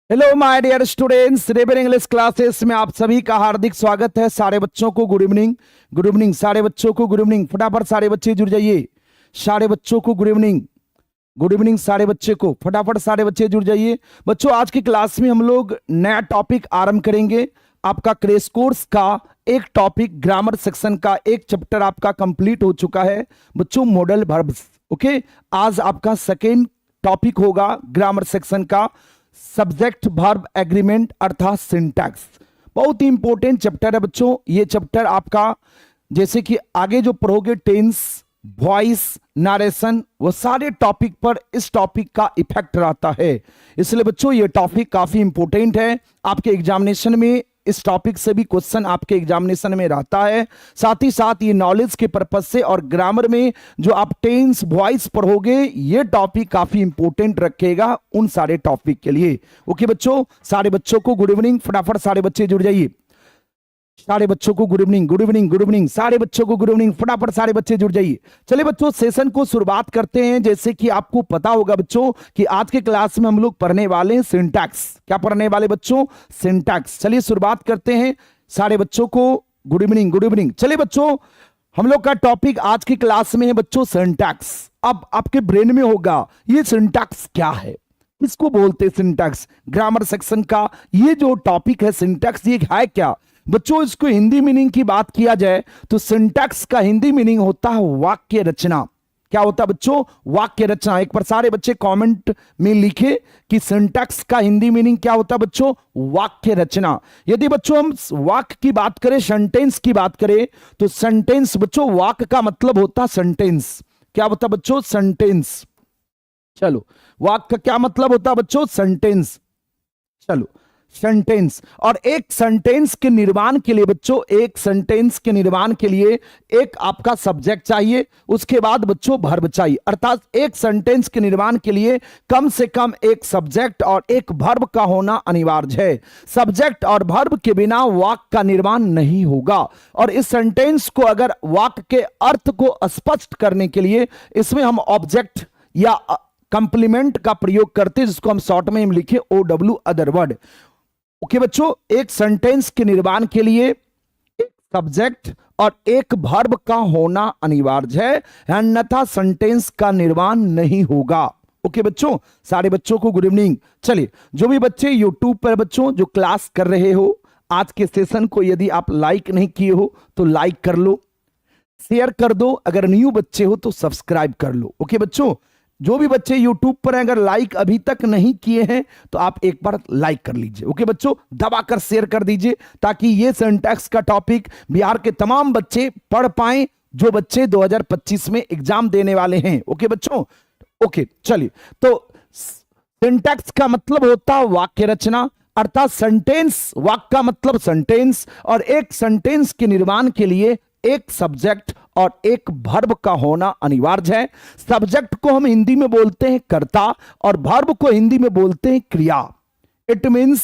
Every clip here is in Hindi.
Hello my dear students, rebel English classes में आप सभी का हार्दिक स्वागत है। सारे बच्चों को गुड इवनिंग। गुड इवनिंग सारे बच्चों को, गुड इवनिंग। फटाफट सारे बच्चे जुड़ जाइए। सारे बच्चों को गुड इवनिंग। गुड इवनिंग सारे बच्चे को, फटाफट सारे बच्चे जुड़ जाइए। बच्चों आज की क्लास में हम लोग नया टॉपिक आरंभ करेंगे। आपका क्रैश कोर्स का एक टॉपिक ग्रामर सेक्शन का एक चैप्टर आपका कंप्लीट हो चुका है बच्चों, मॉडल वर्ब्स। ओके, आज आपका सेकेंड टॉपिक होगा ग्रामर सेक्शन का सब्जेक्ट वर्ब एग्रीमेंट अर्थात सिंटैक्स। बहुत ही इंपॉर्टेंट चैप्टर है बच्चों। ये चैप्टर आपका जैसे कि आगे जो पढ़ोगे टेंस, वॉइस, नरेशन, वो सारे टॉपिक पर इस टॉपिक का इफेक्ट रहता है। इसलिए बच्चों ये टॉपिक काफी इंपॉर्टेंट है। आपके एग्जामिनेशन में इस टॉपिक से भी क्वेश्चन आपके एग्जामिनेशन में रहता है। साथ ही साथ ये नॉलेज के पर्पज से और ग्रामर में जो आप टेंस, वॉइस पढ़ोगे, ये टॉपिक काफी इंपॉर्टेंट रखेगा उन सारे टॉपिक के लिए। ओके बच्चों, सारे बच्चों को गुड इवनिंग। फटाफट सारे बच्चे जुड़ जाइए। सारे बच्चों को good evening, good evening, good evening. सारे बच्चों को गुड इवनिंग। फटाफट सारे बच्चे जुड़ जाइए। चलिए बच्चों सेशन को शुरुआत करते हैं। जैसे कि आपको पता होगा बच्चों कि आज के क्लास में हम लोग पढ़ने वाले हैं सिंटैक्स। क्या पढ़ने वाले बच्चों? सिंटैक्स। चलिए शुरुआत करते हैं। सारे बच्चों को गुड इवनिंग, गुड इवनिंग। चलिए बच्चों हम लोग का टॉपिक आज की क्लास में है बच्चों सिंटैक्स। अब आपके ब्रेन में होगा ये सिंटैक्स क्या है, किसको बोलते हैं सिंटैक्स? ग्रामर सेक्शन का ये जो टॉपिक है सिंटैक्स, ये है क्या बच्चों? इसको हिंदी मीनिंग की बात किया जाए तो सिंटैक्स का हिंदी मीनिंग होता है वाक्य रचना। क्या होता है बच्चों? वाक्य रचना। एक बार सारे बच्चे कमेंट में लिखे कि सिंटैक्स का हिंदी मीनिंग क्या होता है बच्चों? वाक्य रचना। यदि बच्चों हम वाक्य की बात करें, सेंटेंस की बात करें, तो सेंटेंस बच्चों वाक्य का मतलब होता है सेंटेंस। क्या होता है बच्चों? सेंटेंस। चलो, वाक्य का क्या मतलब होता है बच्चों? सेंटेंस। चलो, सेंटेंस। और एक सेंटेंस के निर्माण के लिए बच्चों, एक सेंटेंस के निर्माण के लिए एक आपका सब्जेक्ट चाहिए, उसके बाद बच्चों वर्ब चाहिए। अर्थात एक सेंटेंस के निर्माण के लिए कम से कम एक सब्जेक्ट और एक वर्ब का होना अनिवार्य है। सब्जेक्ट और वर्ब के बिना वाक्य का निर्माण नहीं होगा। और इस सेंटेंस को अगर वाक्य के अर्थ को स्पष्ट करने के लिए इसमें हम ऑब्जेक्ट या कंप्लीमेंट का प्रयोग करते हैं, जिसको हम शॉर्ट में लिखे OW, अदर वर्ड। ओके बच्चों, एक सेंटेंस के निर्माण के लिए एक सब्जेक्ट और एक वर्ब का होना अनिवार्य है, अन्यथा सेंटेंस का निर्माण नहीं होगा। ओके बच्चों, सारे बच्चों को गुड इवनिंग। चलिए, जो भी बच्चे यूट्यूब पर बच्चों जो क्लास कर रहे हो, आज के सेशन को यदि आप लाइक नहीं किए हो तो लाइक कर लो, शेयर कर दो। अगर न्यू बच्चे हो तो सब्सक्राइब कर लो। ओके बच्चों, जो भी बच्चे YouTube पर अगर लाइक अभी तक नहीं किए हैं तो आप एक बार लाइक कर लीजिए। ओके बच्चों, दबाकर शेयर कर दीजिए ताकि ये सिंटैक्स का टॉपिक बिहार के तमाम बच्चे पढ़ पाएं, जो बच्चे 2025 में एग्जाम देने वाले हैं। ओके बच्चों, ओके चलिए। तो सिंटैक्स का मतलब होता है वाक्य रचना, अर्थात सेंटेंस। वाक्य का मतलब सेंटेंस, और एक सेंटेंस के निर्माण के लिए एक सब्जेक्ट और एक वर्ब का होना अनिवार्य है। सब्जेक्ट को हम हिंदी में बोलते हैं कर्ता और वर्ब को हिंदी में बोलते हैं क्रिया। इट मींस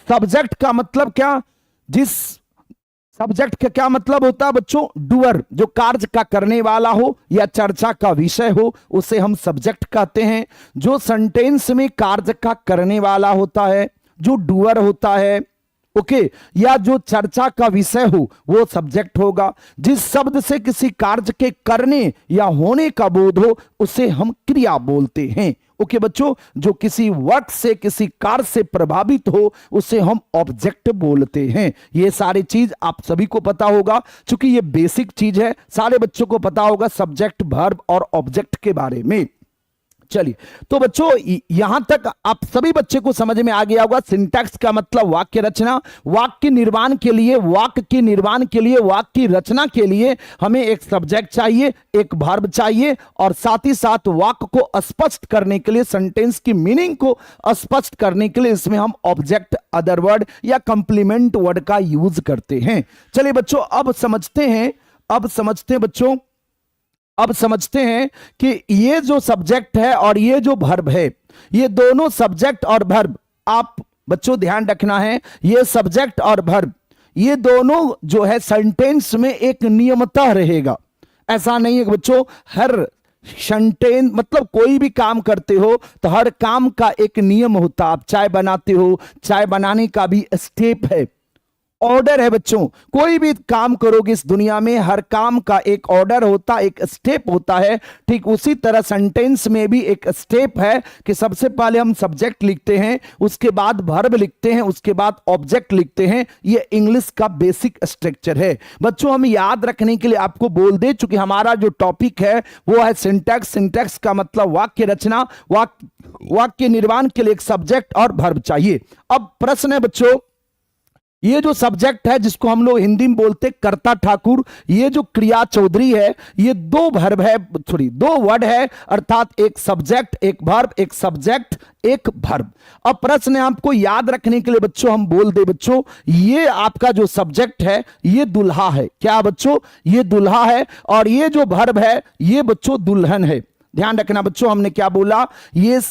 सब्जेक्ट का मतलब क्या? जिस सब्जेक्ट का क्या मतलब होता है बच्चों? डूअर, जो कार्य का करने वाला हो या चर्चा का विषय हो, उसे हम सब्जेक्ट कहते हैं। जो सेंटेंस में कार्य का करने वाला होता है, जो डूअर होता है, ओके, या जो चर्चा का विषय हो, वो सब्जेक्ट होगा। जिस शब्द से किसी कार्य के करने या होने का बोध हो उसे हम क्रिया बोलते हैं। ओके बच्चों, जो किसी वर्ड से, किसी कार्य से प्रभावित हो उसे हम ऑब्जेक्ट बोलते हैं। ये सारी चीज आप सभी को पता होगा, क्योंकि ये बेसिक चीज है। सारे बच्चों को पता होगा सब्जेक्ट, वर्ब और ऑब्जेक्ट के बारे में। चलिए, तो बच्चों यहां तक आप सभी बच्चे को समझ में आ गया होगा। सिंटैक्स का मतलब वाक्य रचना। वाक्य निर्माण के लिए, वाक्य के निर्माण के लिए, वाक्य की रचना के लिए हमें एक सब्जेक्ट चाहिए, एक वर्ब चाहिए, और साथ ही साथ वाक्य को स्पष्ट करने के लिए, सेंटेंस की मीनिंग को स्पष्ट करने के लिए इसमें हम ऑब्जेक्ट, अदर वर्ड या कंप्लीमेंट वर्ड का यूज करते हैं। चलिए बच्चों, अब समझते हैं बच्चों, अब समझते हैं कि ये जो सब्जेक्ट है और ये जो वर्ब है, ये दोनों सब्जेक्ट और वर्ब, आप बच्चों ध्यान रखना है, ये सब्जेक्ट और वर्ब ये दोनों जो है सेंटेंस में एक नियमतः रहेगा। ऐसा नहीं है बच्चों हर सेंटेंस मतलब कोई भी काम करते हो तो हर काम का एक नियम होता। आप चाय बनाते हो, चाय बनाने का भी स्टेप है, ऑर्डर है बच्चों। कोई भी काम करोगे इस दुनिया में, हर काम का एक ऑर्डर होता, एक स्टेप होता है। ठीक उसी तरह सेंटेंस में भी एक स्टेप है कि सबसे पहले हम सब्जेक्ट लिखते हैं, उसके बाद वर्ब लिखते हैं, उसके बाद ऑब्जेक्ट लिखते हैं। ये इंग्लिश का बेसिक स्ट्रक्चर है बच्चों। हम याद रखने के लिए आपको बोल दे चूंकि हमारा जो टॉपिक है वो है सिंटैक्स। सिंटैक्स का मतलब वाक्य रचना, वाक्य निर्माण के लिए एक सब्जेक्ट और वर्ब चाहिए। अब प्रश्न है बच्चों, ये जो सब्जेक्ट है जिसको हम लोग हिंदी में बोलते कर्ता ठाकुर, ये जो क्रिया चौधरी है, ये दो वर्ब है, सॉरी दो वर्ड है, अर्थात एक सब्जेक्ट एक वर्ब, एक सब्जेक्ट एक वर्ब। अब प्रश्न है आपको याद रखने के लिए बच्चों हम बोल दे बच्चों, ये आपका जो सब्जेक्ट है ये दुल्हा है। क्या बच्चों? ये दुल्हा है। और ये जो वर्ब है ये बच्चों दुल्हन है। ध्यान रखना बच्चों, हमने क्या बोला, ये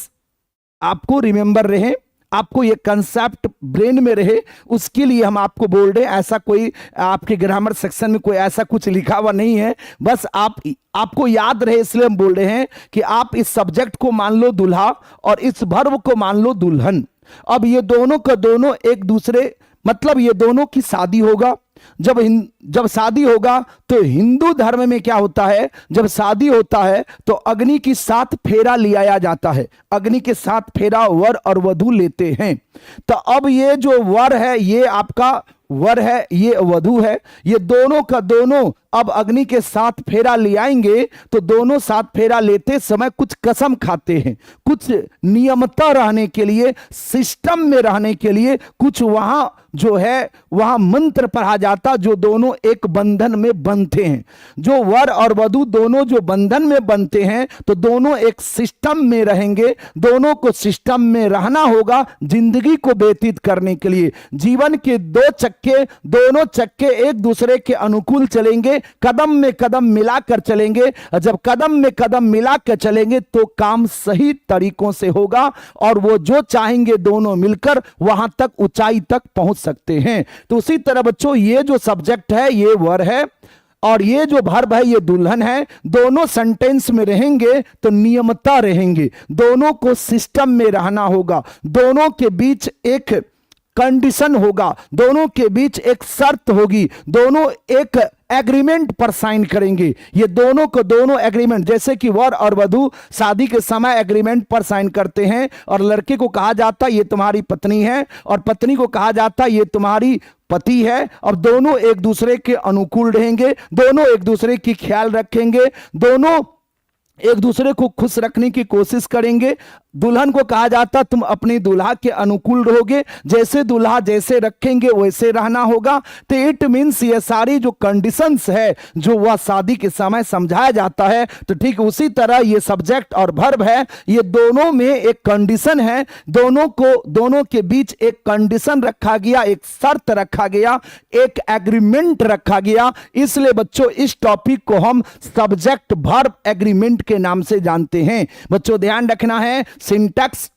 आपको रिमेंबर रहे, आपको ये कंसेप्ट ब्रेन में रहे, उसके लिए हम आपको बोल रहे हैं। ऐसा कोई आपके ग्रामर सेक्शन में कोई ऐसा कुछ लिखा हुआ नहीं है, बस आपको याद रहे इसलिए हम बोल रहे हैं कि आप इस सब्जेक्ट को मान लो दुल्हा और इस वर्ब को मान लो दुल्हन। अब ये दोनों का दोनों एक दूसरे, मतलब ये दोनों की शादी होगा। जब शादी होगा तो हिंदू धर्म में क्या होता है, जब शादी होता है तो अग्नि की 7 फेरा लिया जाता है। अग्नि के 7 फेरा वर और वधू लेते हैं। तो अब ये जो वर है ये आपका वर है, ये वधू है, ये दोनों का दोनों अब अग्नि के 7 फेरा ले आएंगे। तो दोनों 7 फेरा लेते समय कुछ कसम खाते हैं, कुछ नियमता रहने के लिए, सिस्टम में रहने के लिए, कुछ वहां जो है वहां मंत्र पढ़ा जाता, जो दोनों एक बंधन में बंधते हैं। जो वर और वधू दोनों जो बंधन में बंधते हैं तो दोनों एक सिस्टम में रहेंगे, दोनों को सिस्टम में रहना होगा जिंदगी को व्यतीत करने के लिए। जीवन के दो चक्के, दोनों चक्के एक दूसरे के अनुकूल चलेंगे, कदम में कदम मिलाकर चलेंगे। जब कदम में कदम मिलाकर चलेंगे तो काम सही तरीकों से होगा और वो जो चाहेंगे दोनों मिलकर वहां तक ऊंचाई तक पहुंच सकते हैं। तो उसी तरह बच्चों ये जो सब्जेक्ट है ये वर है और ये जो वर्ब है ये दुल्हन है। दोनों सेंटेंस में रहेंगे तो नियमता रहेंगे, दोनों को सिस्टम में रहना होगा, दोनों के बीच एक कंडीशन होगा, दोनों के बीच एक शर्त होगी, दोनों एक एग्रीमेंट पर साइन करेंगे। ये दोनों को दोनों एग्रीमेंट, जैसे कि वर और वधू शादी के समय एग्रीमेंट पर साइन करते हैं और लड़के को कहा जाता ये तुम्हारी पत्नी है और पत्नी को कहा जाता ये तुम्हारी पति है। और दोनों एक दूसरे के अनुकूल रहेंगे, दोनों एक दूसरे की ख्याल रखेंगे, दोनों एक दूसरे को खुश रखने की कोशिश करेंगे। दुल्हन को कहा जाता तुम अपनी दुल्हा के अनुकूल रहोगे, जैसे दुल्हा जैसे रखेंगे वैसे रहना होगा। तो इट मीन्स ये सारी जो कंडीशंस है जो वह शादी के समय समझाया जाता है, तो ठीक उसी तरह ये सब्जेक्ट और वर्ब है, ये दोनों में एक कंडीशन है, दोनों के बीच एक कंडीशन रखा गया, एक शर्त रखा गया, एक एग्रीमेंट रखा गया। इसलिए बच्चों इस टॉपिक को हम सब्जेक्ट वर्ब एग्रीमेंट के नाम से जानते हैं। बच्चों ध्यान रखना है, सिंटैक्स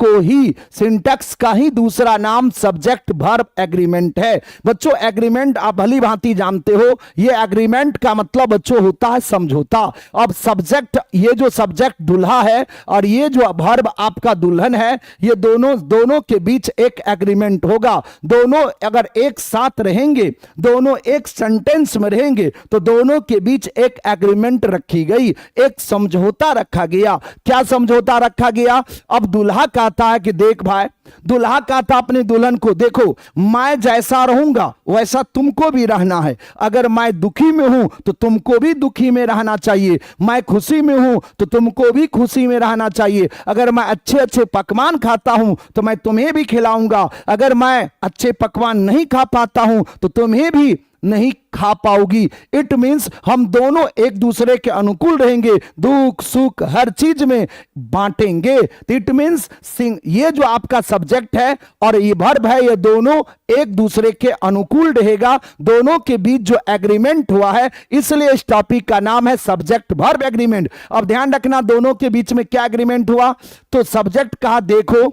का ही दूसरा नाम सब्जेक्ट वर्ब एग्रीमेंट है। बच्चों एग्रीमेंट आप भली भांति जानते हो, ये एग्रीमेंट का मतलब बच्चों होता है समझौता। अब सब्जेक्ट, ये जो सब्जेक्ट दुल्हा है और ये जो वर्ब आपका दुल्हन है, ये दोनों के बीच एक एग्रीमेंट होगा। दोनों अगर एक साथ रहेंगे, दोनों एक सेंटेंस में रहेंगे तो दोनों के बीच एक एग्रीमेंट रखी गई, एक समझौता रखा गया। क्या समझौता रखा गया? अब दुल्हा कहता है कि देख भाई, दुल्हा कहता अपने दुल्हन को, देखो मैं जैसा रहूंगा वैसा तुमको भी रहना है। अगर मैं दुखी में हूं तो तुमको भी दुखी में रहना चाहिए, मैं खुशी में हूं तो तुमको भी खुशी में रहना चाहिए। अगर मैं अच्छे अच्छे पकवान खाता हूं तो मैं तुम्हें भी खिलाऊंगा, अगर मैं अच्छे पकवान नहीं खा पाता हूं तो तुम्हें भी नहीं खा पाओगी। इट मींस हम दोनों एक दूसरे के अनुकूल रहेंगे, दुख सुख हर चीज में बांटेंगे। इट मींस ये जो आपका सब्जेक्ट है और ये वर्ब है, ये दोनों एक दूसरे के अनुकूल रहेगा, दोनों के बीच जो एग्रीमेंट हुआ है, इसलिए इस टॉपिक का नाम है सब्जेक्ट वर्ब एग्रीमेंट। अब ध्यान रखना दोनों के बीच में क्या एग्रीमेंट हुआ, तो सब्जेक्ट कहा देखो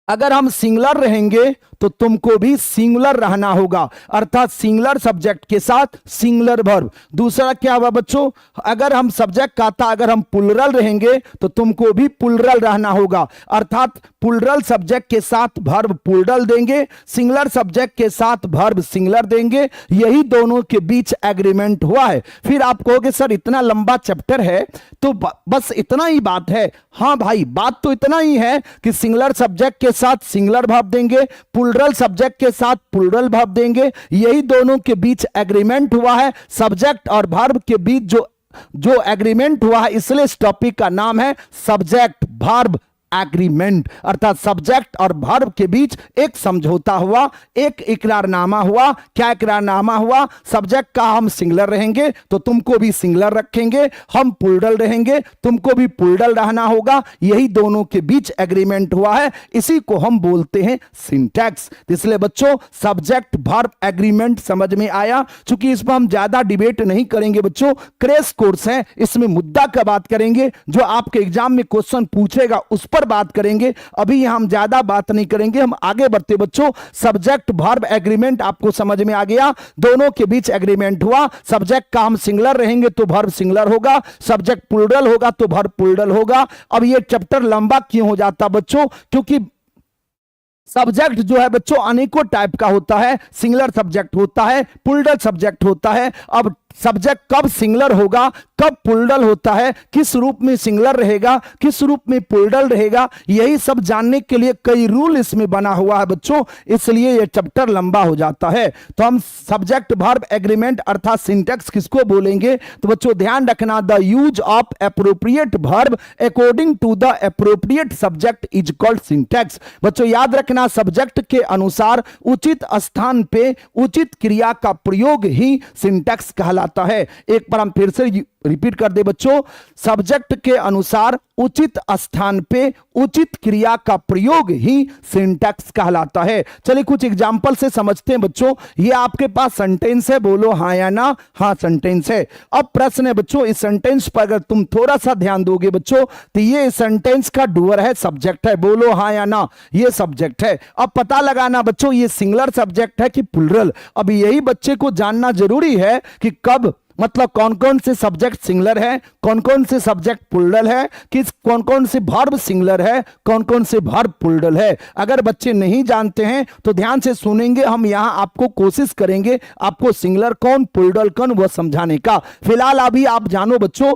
अगर हम सिंगुलर रहेंगे तो तुमको भी सिंगुलर रहना होगा, अर्थात सिंगुलर सब्जेक्ट के साथ सिंगुलर वर्ब। दूसरा क्या हुआ बच्चों, अगर हम सब्जेक्ट का था अगर हम प्लुरल रहेंगे तो तुमको भी प्लुरल रहना होगा, अर्थात प्लुरल सब्जेक्ट के साथ वर्ब प्लुरल देंगे, सिंगुलर सब्जेक्ट के साथ वर्ब सिंगुलर देंगे। यही दोनों के बीच एग्रीमेंट हुआ है। फिर आप कहोगे सर इतना लंबा चैप्टर है तो बस इतना ही बात है। हाँ भाई, बात तो इतना ही है कि सिंगुलर सब्जेक्ट के साथ सिंगुलर वर्ब देंगे, प्लुरल सब्जेक्ट के साथ प्लुरल वर्ब देंगे। यही दोनों के बीच एग्रीमेंट हुआ है। सब्जेक्ट और वर्ब के बीच जो एग्रीमेंट हुआ है, इसलिए इस टॉपिक का नाम है सब्जेक्ट वर्ब एग्रीमेंट, अर्थात सब्जेक्ट और वर्ब के बीच एक समझौता हुआ, एक इकरारनामा हुआ। क्या इकरारनामा हुआ, सब्जेक्ट का हम सिंगुलर रहेंगे तो तुमको भी सिंगुलर रखेंगे, हम प्लुरल रहेंगे तुमको भी प्लुरल रहना होगा। यही दोनों के बीच एग्रीमेंट हुआ है, इसी को हम बोलते हैं सिंटैक्स। इसलिए बच्चों सब्जेक्ट वर्ब एग्रीमेंट समझ में आया। चूंकि इस पर हम ज्यादा डिबेट नहीं करेंगे बच्चों, क्रैश कोर्स है, इसमें मुद्दा का बात करेंगे, जो आपके एग्जाम में क्वेश्चन पूछेगा उस पर बात करेंगे। अभी हम ज्यादा बात नहीं करेंगे, हम आगे बढ़ते बच्चों। सब्जेक्ट वर्ब एग्रीमेंट आपको समझ में आ गया, दोनों के बीच एग्रीमेंट हुआ। सब्जेक्ट का हम सिंगुलर रहेंगे तो वर्ब सिंगुलर होगा, सब्जेक्ट प्लुरल होगा तो वर्ब प्लुरल होगा। अब ये चैप्टर लंबा क्यों हो जाता बच्चों, क्योंकि सब्जेक्ट जो है बच्चों अनेकों टाइप का होता है। सिंगुलर सब्जेक्ट होता है, प्लुरल सब्जेक्ट होता है। अब सब्जेक्ट कब सिंगुलर होगा, कब प्लुरल होता है, किस रूप में सिंगुलर रहेगा, किस रूप में प्लुरल रहेगा, यही सब जानने के लिए कई रूल इसमें बना हुआ है बच्चों, इसलिए यह चैप्टर लंबा हो जाता है। तो हम सब्जेक्ट वर्ब एग्रीमेंट अर्थात सिंटैक्स किसको बोलेंगे, तो बच्चों ध्यान रखना, the use of appropriate verb according to the appropriate subject is called syntax. बच्चों याद रखना, सब्जेक्ट के अनुसार उचित स्थान पे उचित क्रिया का प्रयोग ही सिंटैक्स कहलाता है। एक बार हम फिर से रिपीट कर दे बच्चों, सब्जेक्ट के अनुसार उचित स्थान पे उचित क्रिया का प्रयोग ही सिंटैक्स कहलाता है। चलिए कुछ एग्जांपल से समझते हैं बच्चों। ये आपके पास सेंटेंस है, बोलो हाँ या ना। हाँ सेंटेंस है। अब प्रश्न है बच्चों, इस सेंटेंस पर अगर तुम थोड़ा सा ध्यान दोगे बच्चों तो ये सेंटेंस का डूअर है, सब्जेक्ट है, बोलो हाँ या ना। ये सब्जेक्ट है। अब पता लगाना बच्चों ये सिंगुलर सब्जेक्ट है कि प्लुरल। अब यही बच्चे को जानना जरूरी है कि कब, मतलब कौन कौन से सब्जेक्ट सिंगुलर है, कौन कौन से सब्जेक्ट प्लुरल है, कौन कौन से वर्ब सिंगुलर है, कौन कौन से वर्ब प्लुरल है। अगर बच्चे नहीं जानते हैं तो ध्यान से सुनेंगे, हम यहां आपको कोशिश करेंगे आपको सिंगुलर कौन प्लुरल कौन वह समझाने का। फिलहाल अभी आप जानो बच्चों,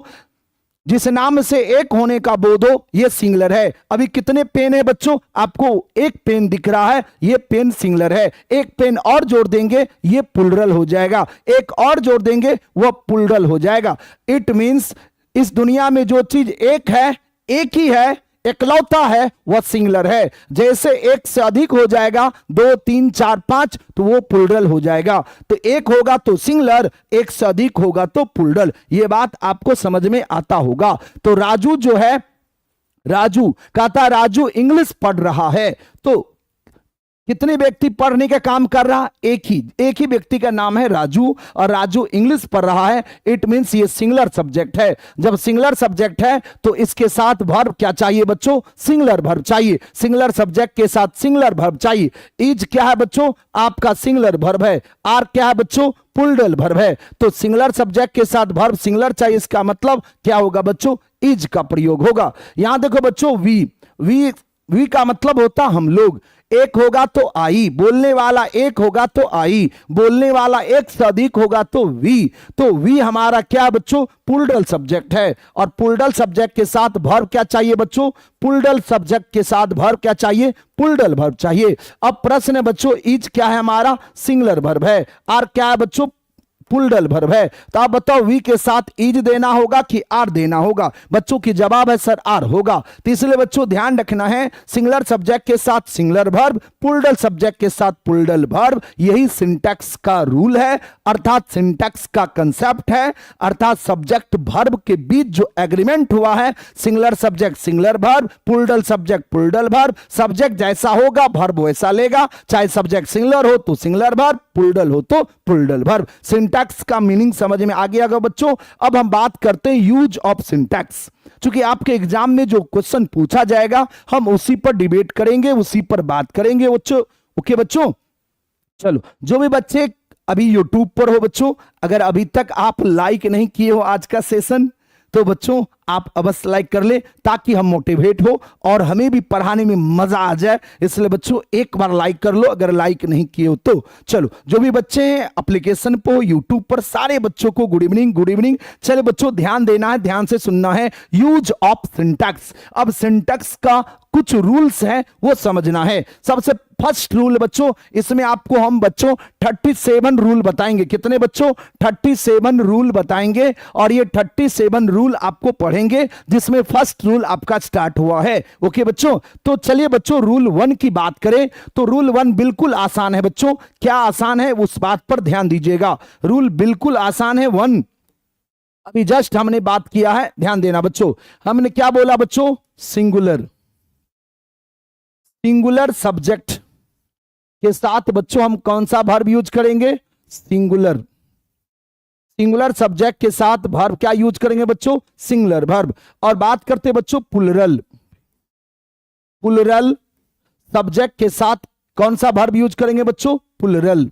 जिस नाम से एक होने का बोध हो, ये सिंगुलर है। अभी कितने पेन है बच्चों, आपको एक पेन दिख रहा है, ये पेन सिंगुलर है। एक पेन और जोड़ देंगे ये प्लुरल हो जाएगा, एक और जोड़ देंगे वह प्लुरल हो जाएगा। इट मींस इस दुनिया में जो चीज एक है, एक ही है, एकलौता है, वह सिंगुलर है। जैसे एक से अधिक हो जाएगा, 2 3 4 5, तो वो प्लुरल हो जाएगा। तो एक होगा तो सिंगुलर, एक से अधिक होगा तो प्लुरल। ये बात आपको समझ में आता होगा। तो राजू जो है, राजू कहता राजू इंग्लिश पढ़ रहा है, तो कितने व्यक्ति पढ़ने का काम कर रहा, एक ही व्यक्ति का नाम है राजू, और राजू इंग्लिश पढ़ रहा है। इट मींस ये सिंगुलर सब्जेक्ट है। जब सिंगुलर सब्जेक्ट है तो इसके साथ वर्ब क्या चाहिए बच्चों, सिंगुलर वर्ब चाहिए। सिंगुलर सब्जेक्ट के साथ सिंगुलर वर्ब चाहिए। इज क्या है बच्चों, आपका सिंगुलर वर्ब है। आर क्या है बच्चों, प्लुरल वर्ब है। तो सिंगुलर सब्जेक्ट के साथ वर्ब सिंगुलर चाहिए, इसका मतलब क्या होगा बच्चों, इज का प्रयोग होगा। यहां देखो बच्चों, वी का मतलब होता हम लोग। एक होगा तो आई, बोलने वाला एक होगा तो आई, बोलने वाला एक से अधिक होगा तो वी। तो वी हमारा क्या बच्चों, प्लुरल सब्जेक्ट है। और प्लुरल सब्जेक्ट के साथ वर्ब क्या चाहिए बच्चों, प्लुरल सब्जेक्ट के साथ वर्ब क्या चाहिए, प्लुरल वर्ब चाहिए। अब प्रश्न है बच्चों, इज क्या है हमारा, सिंगुलर वर्ब है। आर क्या है बच्चों, प्लुरल वर्ब है। तो आप बताओ वी के साथ इज देना होगा कि आर देना होगा। बच्चों की जवाब है सर आर होगा। तो इसलिए बच्चों ध्यान रखना है, सिंगुलर सब्जेक्ट के साथ सिंगुलर वर्ब, प्लुरल सब्जेक्ट के साथ प्लुरल वर्ब, यही सिंटैक्स का रूल है, अर्थात सिंटैक्स का कंसेप्ट है। अर्थात सब्जेक्ट वर्ब के बीच जो एग्रीमेंट हुआ है, singular subject singular verb, plural subject plural verb, subject जैसा होगा वर्ब वैसा लेगा। चाहे सब्जेक्ट सिंगुलर हो तो सिंगुलर वर्ब, प्लुरल हो तो प्लुरल वर्ब। सिंटैक्स का मीनिंग समझ में आ गया बच्चों। अब हम बात करते हैं यूज ऑफ सिंटैक्स। क्योंकि आपके एग्जाम में जो क्वेश्चन पूछा जाएगा हम उसी पर डिबेट करेंगे, उसी पर बात करेंगे बच्चों। ओके बच्चों, चलो जो भी बच्चे अभी यूट्यूब पर हो बच्चों, अगर अभी तक आप लाइक नहीं किए हो आज का सेशन, तो बच्चों आप अवश्य लाइक कर ले ताकि हम मोटिवेट हो और हमें भी पढ़ाने में मजा आ जाए। इसलिए बच्चों एक बार लाइक कर लो अगर लाइक नहीं किए हो तो। चलो जो भी बच्चे हैं एप्लीकेशन पर यूट्यूब पर, सारे बच्चों को गुड इवनिंग गुड इवनिंग। चले बच्चों ध्यान देना है, ध्यान से सुनना है। Use of syntax. अब सिंटैक्स का कुछ रूल्स है वो समझना है। सबसे फर्स्ट रूल बच्चों, इसमें आपको हम बच्चों 37 रूल बताएंगे। कितने बच्चों? 37 रूल बताएंगे और ये 37 रूल आपको पढ़ेंगे, जिसमें फर्स्ट रूल आपका स्टार्ट हुआ है। ओके बच्चों, तो चलिए बच्चों रूल 1 की बात करें तो रूल 1 बिल्कुल आसान है बच्चों। क्या आसान है उस बात पर ध्यान दीजिएगा। रूल बिल्कुल आसान है 1। अभी जस्ट हमने बात किया है, ध्यान देना बच्चों। हमने क्या बोला बच्चों? सिंगुलर। सिंगुलर सब्जेक्ट के साथ बच्चों हम कौन सा वर्ब यूज करेंगे? सिंगुलर। सिंगुलर सब्जेक्ट के साथ वर्ब क्या यूज करेंगे बच्चों? Singular verb. और बात करते बच्चों प्लुरल। प्लुरल सब्जेक्ट के साथ कौन सा वर्ब यूज करेंगे बच्चों? Plural.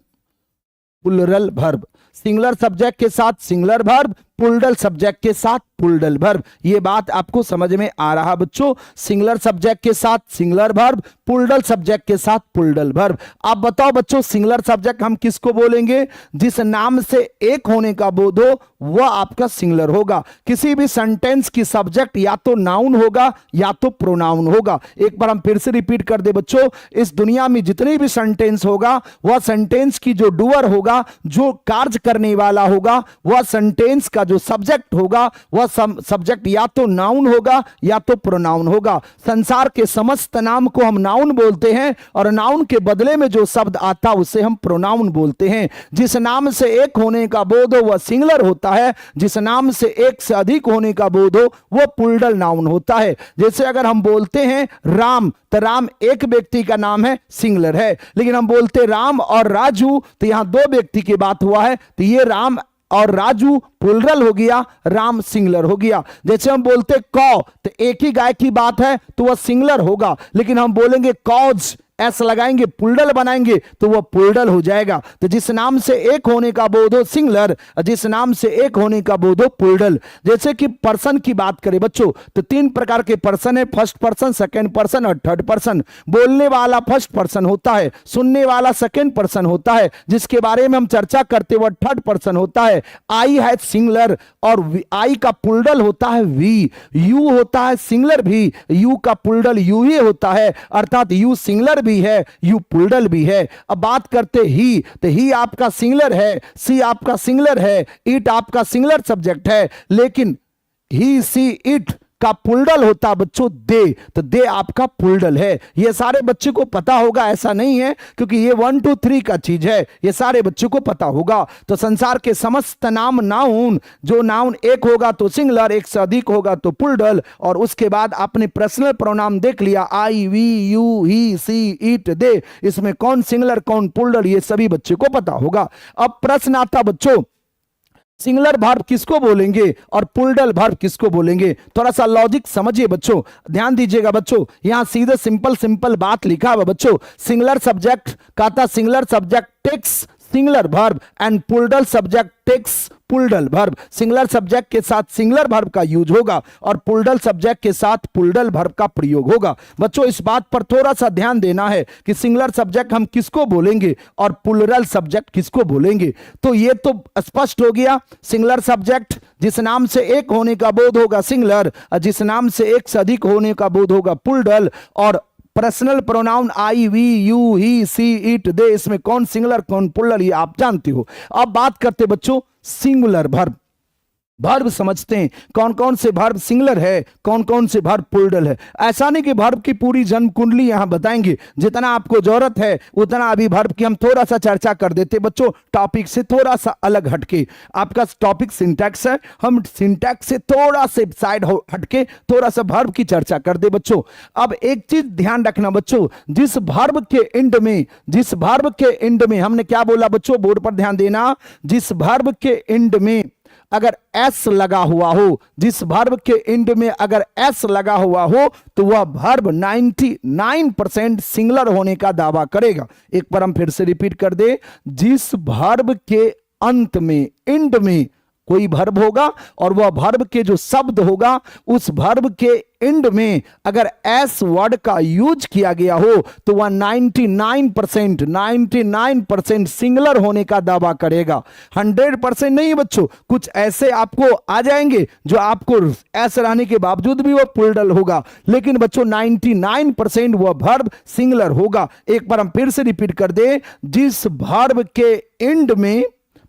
Plural verb. Singular subject के साथ सिंगुलर वर्ब, प्लुरल सब्जेक्ट के साथ प्लुरल वर्ब। ये बात आपको समझ में आ रहा बच्चों? सिंगुलर सब्जेक्ट के साथ सिंगुलर वर्ब, प्लुरल सब्जेक्ट के साथ प्लुरल वर्ब। आप बताओ बच्चों सिंगुलर सब्जेक्ट हम किसको बोलेंगे? जिस नाम से एक होने का बोध हो वह आपका सिंगुलर होगा। किसी भी सेंटेंस की सब्जेक्ट या तो नाउन होगा या तो प्रोनाउन होगा। एक बार हम फिर से रिपीट कर दे बच्चों, इस दुनिया में जितनी भी सेंटेंस होगा वह सेंटेंस की जो डूअर होगा, जो कार्य करने वाला होगा, वह सेंटेंस का जो सब्जेक्ट होगा वह सब्जेक्ट या तो नाउन होगा या तो प्रोनाउन होगा। संसार के समस्त नाम को हम नाउन बोलते हैं और नाउन के बदले में जो शब्द आता उसे हम प्रोनाउन बोलते हैं। जिस नाम से एक होने का बोध हो वह सिंगुलर होता है, जिस नाम से एक से अधिक होने का बोध हो वह प्लुरल नाउन होता है। जैसे अगर हम बोलते हैं राम, तो राम एक व्यक्ति का नाम है, सिंगुलर है। लेकिन हम बोलते राम और राजू, तो यहां दो व्यक्ति की बात हुआ है, तो ये राम और राजू प्लुरल हो गया, राम सिंगुलर हो गया। जैसे हम बोलते कौ, तो एक ही गाय की बात है तो वह सिंगुलर होगा। लेकिन हम बोलेंगे कॉज, ऐसा लगाएंगे, प्लुरल बनाएंगे तो वह प्लुरल हो जाएगा। तो जिस नाम से एक होने का बोध हो सिंगुलर, जिस नाम से एक होने का बोध हो प्लुरल। जैसे कि पर्सन की बात करें बच्चों, तो 3 प्रकार के पर्सन है, फर्स्ट पर्सन, सेकंड पर्सन और थर्ड पर्सन। बोलने वाला फर्स्ट पर्सन होता है, सुनने वाला सेकंड पर्सन होता है, जिसके बारे में हम चर्चा करते वह थर्ड पर्सन होता है। आई है सिंगुलर और आई का प्लुरल होता है वी। यू होता है सिंगुलर भी, यू का प्लुरल यू ही होता है, अर्थात यू सिंगुलर भी है, यू प्लुरल भी है। अब बात करते ही, तो ही आपका सिंगुलर है, सी आपका सिंगुलर है, इट आपका सिंगुलर सब्जेक्ट है। लेकिन ही सी इट का प्लुरल होता बच्चों दे, तो दे आपका प्लुरल है। ये सारे बच्चे को पता होगा, ऐसा नहीं है क्योंकि ये 1 2 3 का चीज है, ये सारे बच्चों को पता होगा। तो संसार के समस्त नाम नाउन, जो नाउन एक होगा तो सिंगुलर, एक से अधिक होगा तो प्लुरल। और उसके बाद आपने पर्सनल प्रोनाउन देख लिया, I we you he she it they, इसमें कौन सिंगुलर कौन प्लुरल ये सभी बच्चे को पता होगा। अब प्रश्न आता बच्चों सिंगुलर वर्ब किसको बोलेंगे और प्लुरल वर्ब किसको बोलेंगे? थोड़ा सा लॉजिक समझिए बच्चों, ध्यान दीजिएगा बच्चों। यहां सीधे सिंपल बात लिखा हुआ बच्चों, सिंगुलर सब्जेक्ट कहता singular subject takes singular verb and plural subject takes plural verb. Singular subject के साथ सिंगुलर वर्ब का यूज होगा और प्लुरल सब्जेक्ट के साथ प्लुरल वर्ब का प्रयोग होगा। बच्चों इस बात पर थोड़ा सा ध्यान देना है कि सिंगुलर सब्जेक्ट हम किसको बोलेंगे और प्लुरल सब्जेक्ट किसको बोलेंगे। तो ये तो स्पष्ट हो गया, सिंगुलर सब्जेक्ट जिस नाम से एक होने का बोध होगा सिंगुलर, जिस नाम से एक से अधिक होने का बोध होगा प्लुरल। और personal pronoun I we you he she it they, इसमें कौन सिंगुलर कौन प्लुरल ये आप जानते हो। अब बात करते बच्चों सिंगुलर वर्ब। वर्ब समझते हैं, कौन कौन से वर्ब सिंगुलर है, कौन कौन से वर्ब प्लूरल है। ऐसा नहीं कि वर्ब की पूरी जन्म कुंडली यहां बताएंगे, जितना आपको जरूरत है उतना अभी वर्ब की हम थोड़ा सा चर्चा कर देते बच्चों, टॉपिक से थोड़ा सा अलग हटके। आपका टॉपिक सिंटैक्स है, हम सिंटैक्स से थोड़ा से साइड हटके थोड़ा सा वर्ब की चर्चा कर दे बच्चों। अब एक चीज ध्यान रखना बच्चों, जिस वर्ब के एंड में हमने क्या बोला बच्चों, बोर्ड पर ध्यान देना, जिस वर्ब के एंड में अगर एस लगा हुआ हो, जिस वर्ब के एंड में अगर एस लगा हुआ हो तो वह वर्ब 99% सिंगुलर होने का दावा करेगा। एक बार हम फिर से रिपीट कर दे, जिस वर्ब के अंत में एंड में कोई वर्ब होगा और वह वर्ब के जो शब्द होगा उस वर्ब के एंड में अगर एस वर्ड का यूज किया गया हो तो वह 99% सिंगुलर होने का दावा करेगा। 100% नहीं बच्चों, कुछ ऐसे आपको आ जाएंगे जो आपको एस रहने के बावजूद भी वह प्लूरल होगा, लेकिन बच्चों 99% वह वर्ब सिंगुलर होगा। एक बार हम फिर से रिपीट कर दे, जिस वर्ब के एंड में,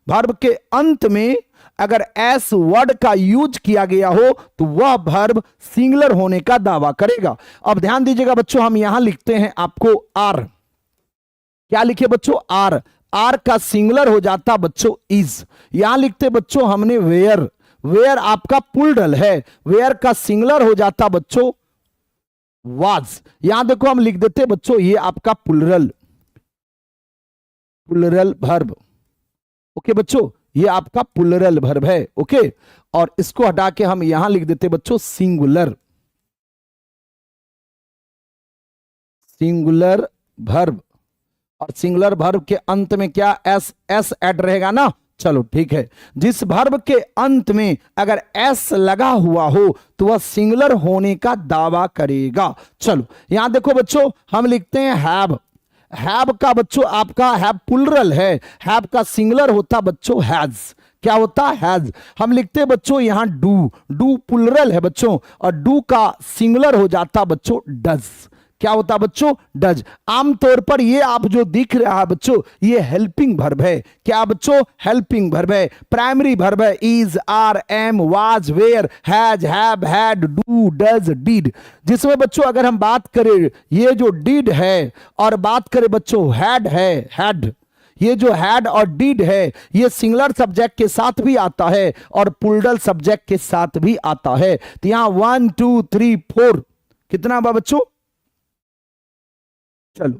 वर्ब के अंत में अगर एस वर्ड का यूज किया गया हो तो वह वर्ब सिंगुलर होने का दावा करेगा। अब ध्यान दीजिएगा बच्चों, हम यहां लिखते हैं आपको आर, क्या लिखे बच्चों, आर, आर का सिंगुलर हो जाता बच्चों इज। यहां लिखते बच्चों हमने वेयर, वेयर आपका प्लूरल है, वेयर का सिंगुलर हो जाता बच्चों वाज। यहां देखो हम लिख देते बच्चों ये आपका प्लूरल वर्ब, ओके बच्चों, ये आपका प्लूरल वर्ब है, ओके। और इसको हटा के हम यहां लिख देते बच्चों सिंगुलर वर्ब, और सिंगुलर वर्ब के अंत में क्या एस ऐड रहेगा ना। चलो ठीक है, जिस वर्ब के अंत में अगर एस लगा हुआ हो तो वह सिंगुलर होने का दावा करेगा। चलो यहां देखो बच्चों, हम लिखते हैं हैव, हैव का बच्चों आपका हैव प्लूरल है, हैव का सिंगुलर होता बच्चों हैज, क्या होता हैज। हम लिखते बच्चों यहां डू प्लूरल है बच्चों, और डू का सिंगुलर हो जाता बच्चों डज, क्या होता बच्चों डज। आमतौर पर ये आप जो दिख रहा है बच्चों ये हेल्पिंग वर्ब है, क्या बच्चों हेल्पिंग वर्ब है, प्राइमरी वर्ब है, is, are, am, was, were, has, have, had, do, does, did. जिसमें बच्चों अगर हम बात करें ये जो डिड है और बात करें बच्चों हैड है, हैड, ये जो हैड और डिड है ये सिंगुलर सब्जेक्ट के साथ भी आता है और प्लूरल सब्जेक्ट के साथ भी आता है। तो यहां 1 2 3 4 कितना बा बच्चों, चलो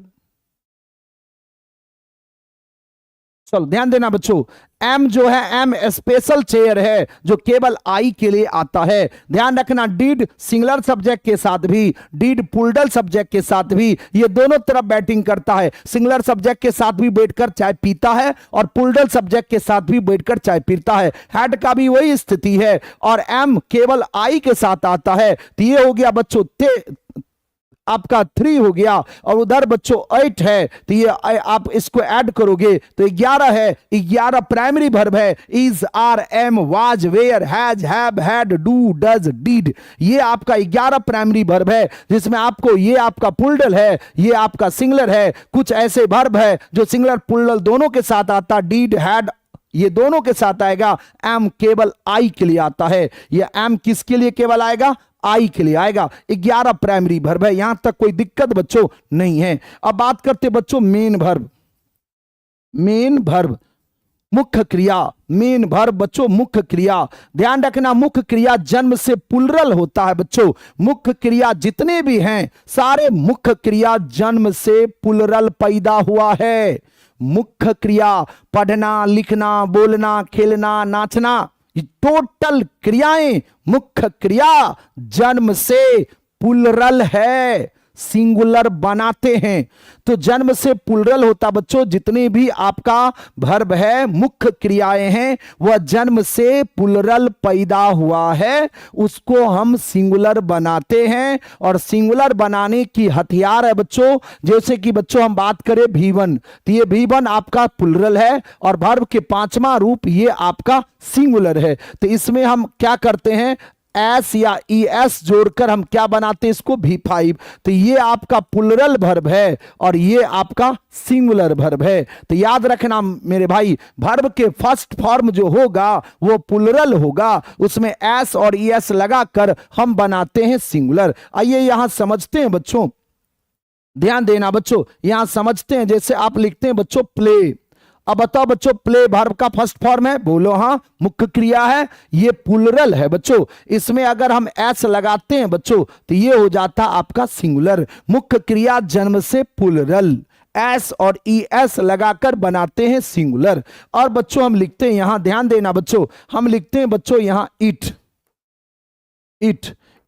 ध्यान देना बच्चों, एम जो है एम स्पेशल चेयर है जो केवल आई के लिए आता है। ध्यान रखना डिड सिंगुलर सब्जेक्ट के साथ भी, डिड प्लूरल सब्जेक्ट के साथ भी, ये दोनों तरफ बैटिंग करता है। सिंगुलर सब्जेक्ट के साथ भी बैठकर चाय पीता है और प्लूरल सब्जेक्ट के साथ भी बैठकर चाय पीता है। हैड का भी वही स्थिति है और एम केवल आई के साथ आता है। तो ये हो गया बच्चों आपका 3 हो गया और उधर बच्चों 8 है, तो ये आप इसको ऐड करोगे तो 11 है। 11 प्राइमरी वर्ब है, is, are, am, was, were, has, have, had, do, does, did. ये आपका 11 प्राइमरी वर्ब है जिसमें आपको ये आपका प्लूरल है, ये आपका सिंगुलर है। कुछ ऐसे वर्ब है जो सिंगुलर प्लूरल दोनों के साथ आता, डिड, हैड ये दोनों के साथ आएगा। एम केवल आई के लिए आता है, ये एम किसके लिए केवल आएगा, आई के लिए आएगा। 11 प्राइमरी वर्ब है, यहां तक कोई दिक्कत बच्चों नहीं है। अब बात करते बच्चों मेन वर्ब, मेन वर्ब मुख्य क्रिया, मेन वर्ब बच्चों मुख्य क्रिया। ध्यान रखना मुख्य क्रिया जन्म से प्लूरल होता है बच्चों। मुख्य क्रिया जितने भी हैं सारे मुख्य क्रिया जन्म से प्लूरल पैदा हुआ है। मुख्य क्रिया पढ़ना, लिखना, बोलना, खेलना, नाचना, ये टोटल क्रियाएं मुख्य क्रिया जन्म से प्लूरल है, सिंगुलर बनाते हैं। तो जन्म से प्लूरल होता बच्चों, जितने भी आपका वर्ब है मुख्य क्रियाएं हैं वह जन्म से प्लूरल पैदा हुआ है, उसको हम सिंगुलर बनाते हैं। और सिंगुलर बनाने की हथियार है बच्चों, जैसे कि बच्चों हम बात करें V1, तो ये V1 आपका प्लूरल है और वर्ब के 5वां रूप ये आपका सिंगुलर है। तो इसमें हम क्या करते हैं, एस या ई एस जोड़कर हम क्या बनाते हैं इसको V5। तो ये आपका प्लुरल वर्ब है और ये आपका सिंगुलर वर्ब है। तो याद रखना मेरे भाई, वर्ब के फर्स्ट फॉर्म जो होगा वो प्लुरल होगा, उसमें एस और ई एस लगाकर हम बनाते हैं सिंगुलर। आइए यहां समझते हैं बच्चों, ध्यान देना बच्चों, यहां समझते हैं। जैसे आप लिखते हैं बच्चों प्ले, अब बताओ बच्चों प्ले वर्ब का फर्स्ट फॉर्म है, बोलो हाँ, मुख्य क्रिया है, ये प्लुरल है बच्चों। इसमें अगर हम एस लगाते हैं बच्चों तो ये हो जाता आपका सिंगुलर। मुख्य क्रिया जन्म से प्लुरल, एस और ई एस लगाकर बनाते हैं सिंगुलर। और बच्चों हम लिखते हैं यहां, ध्यान देना बच्चों, हम लिखते हैं बच्चों यहां इट।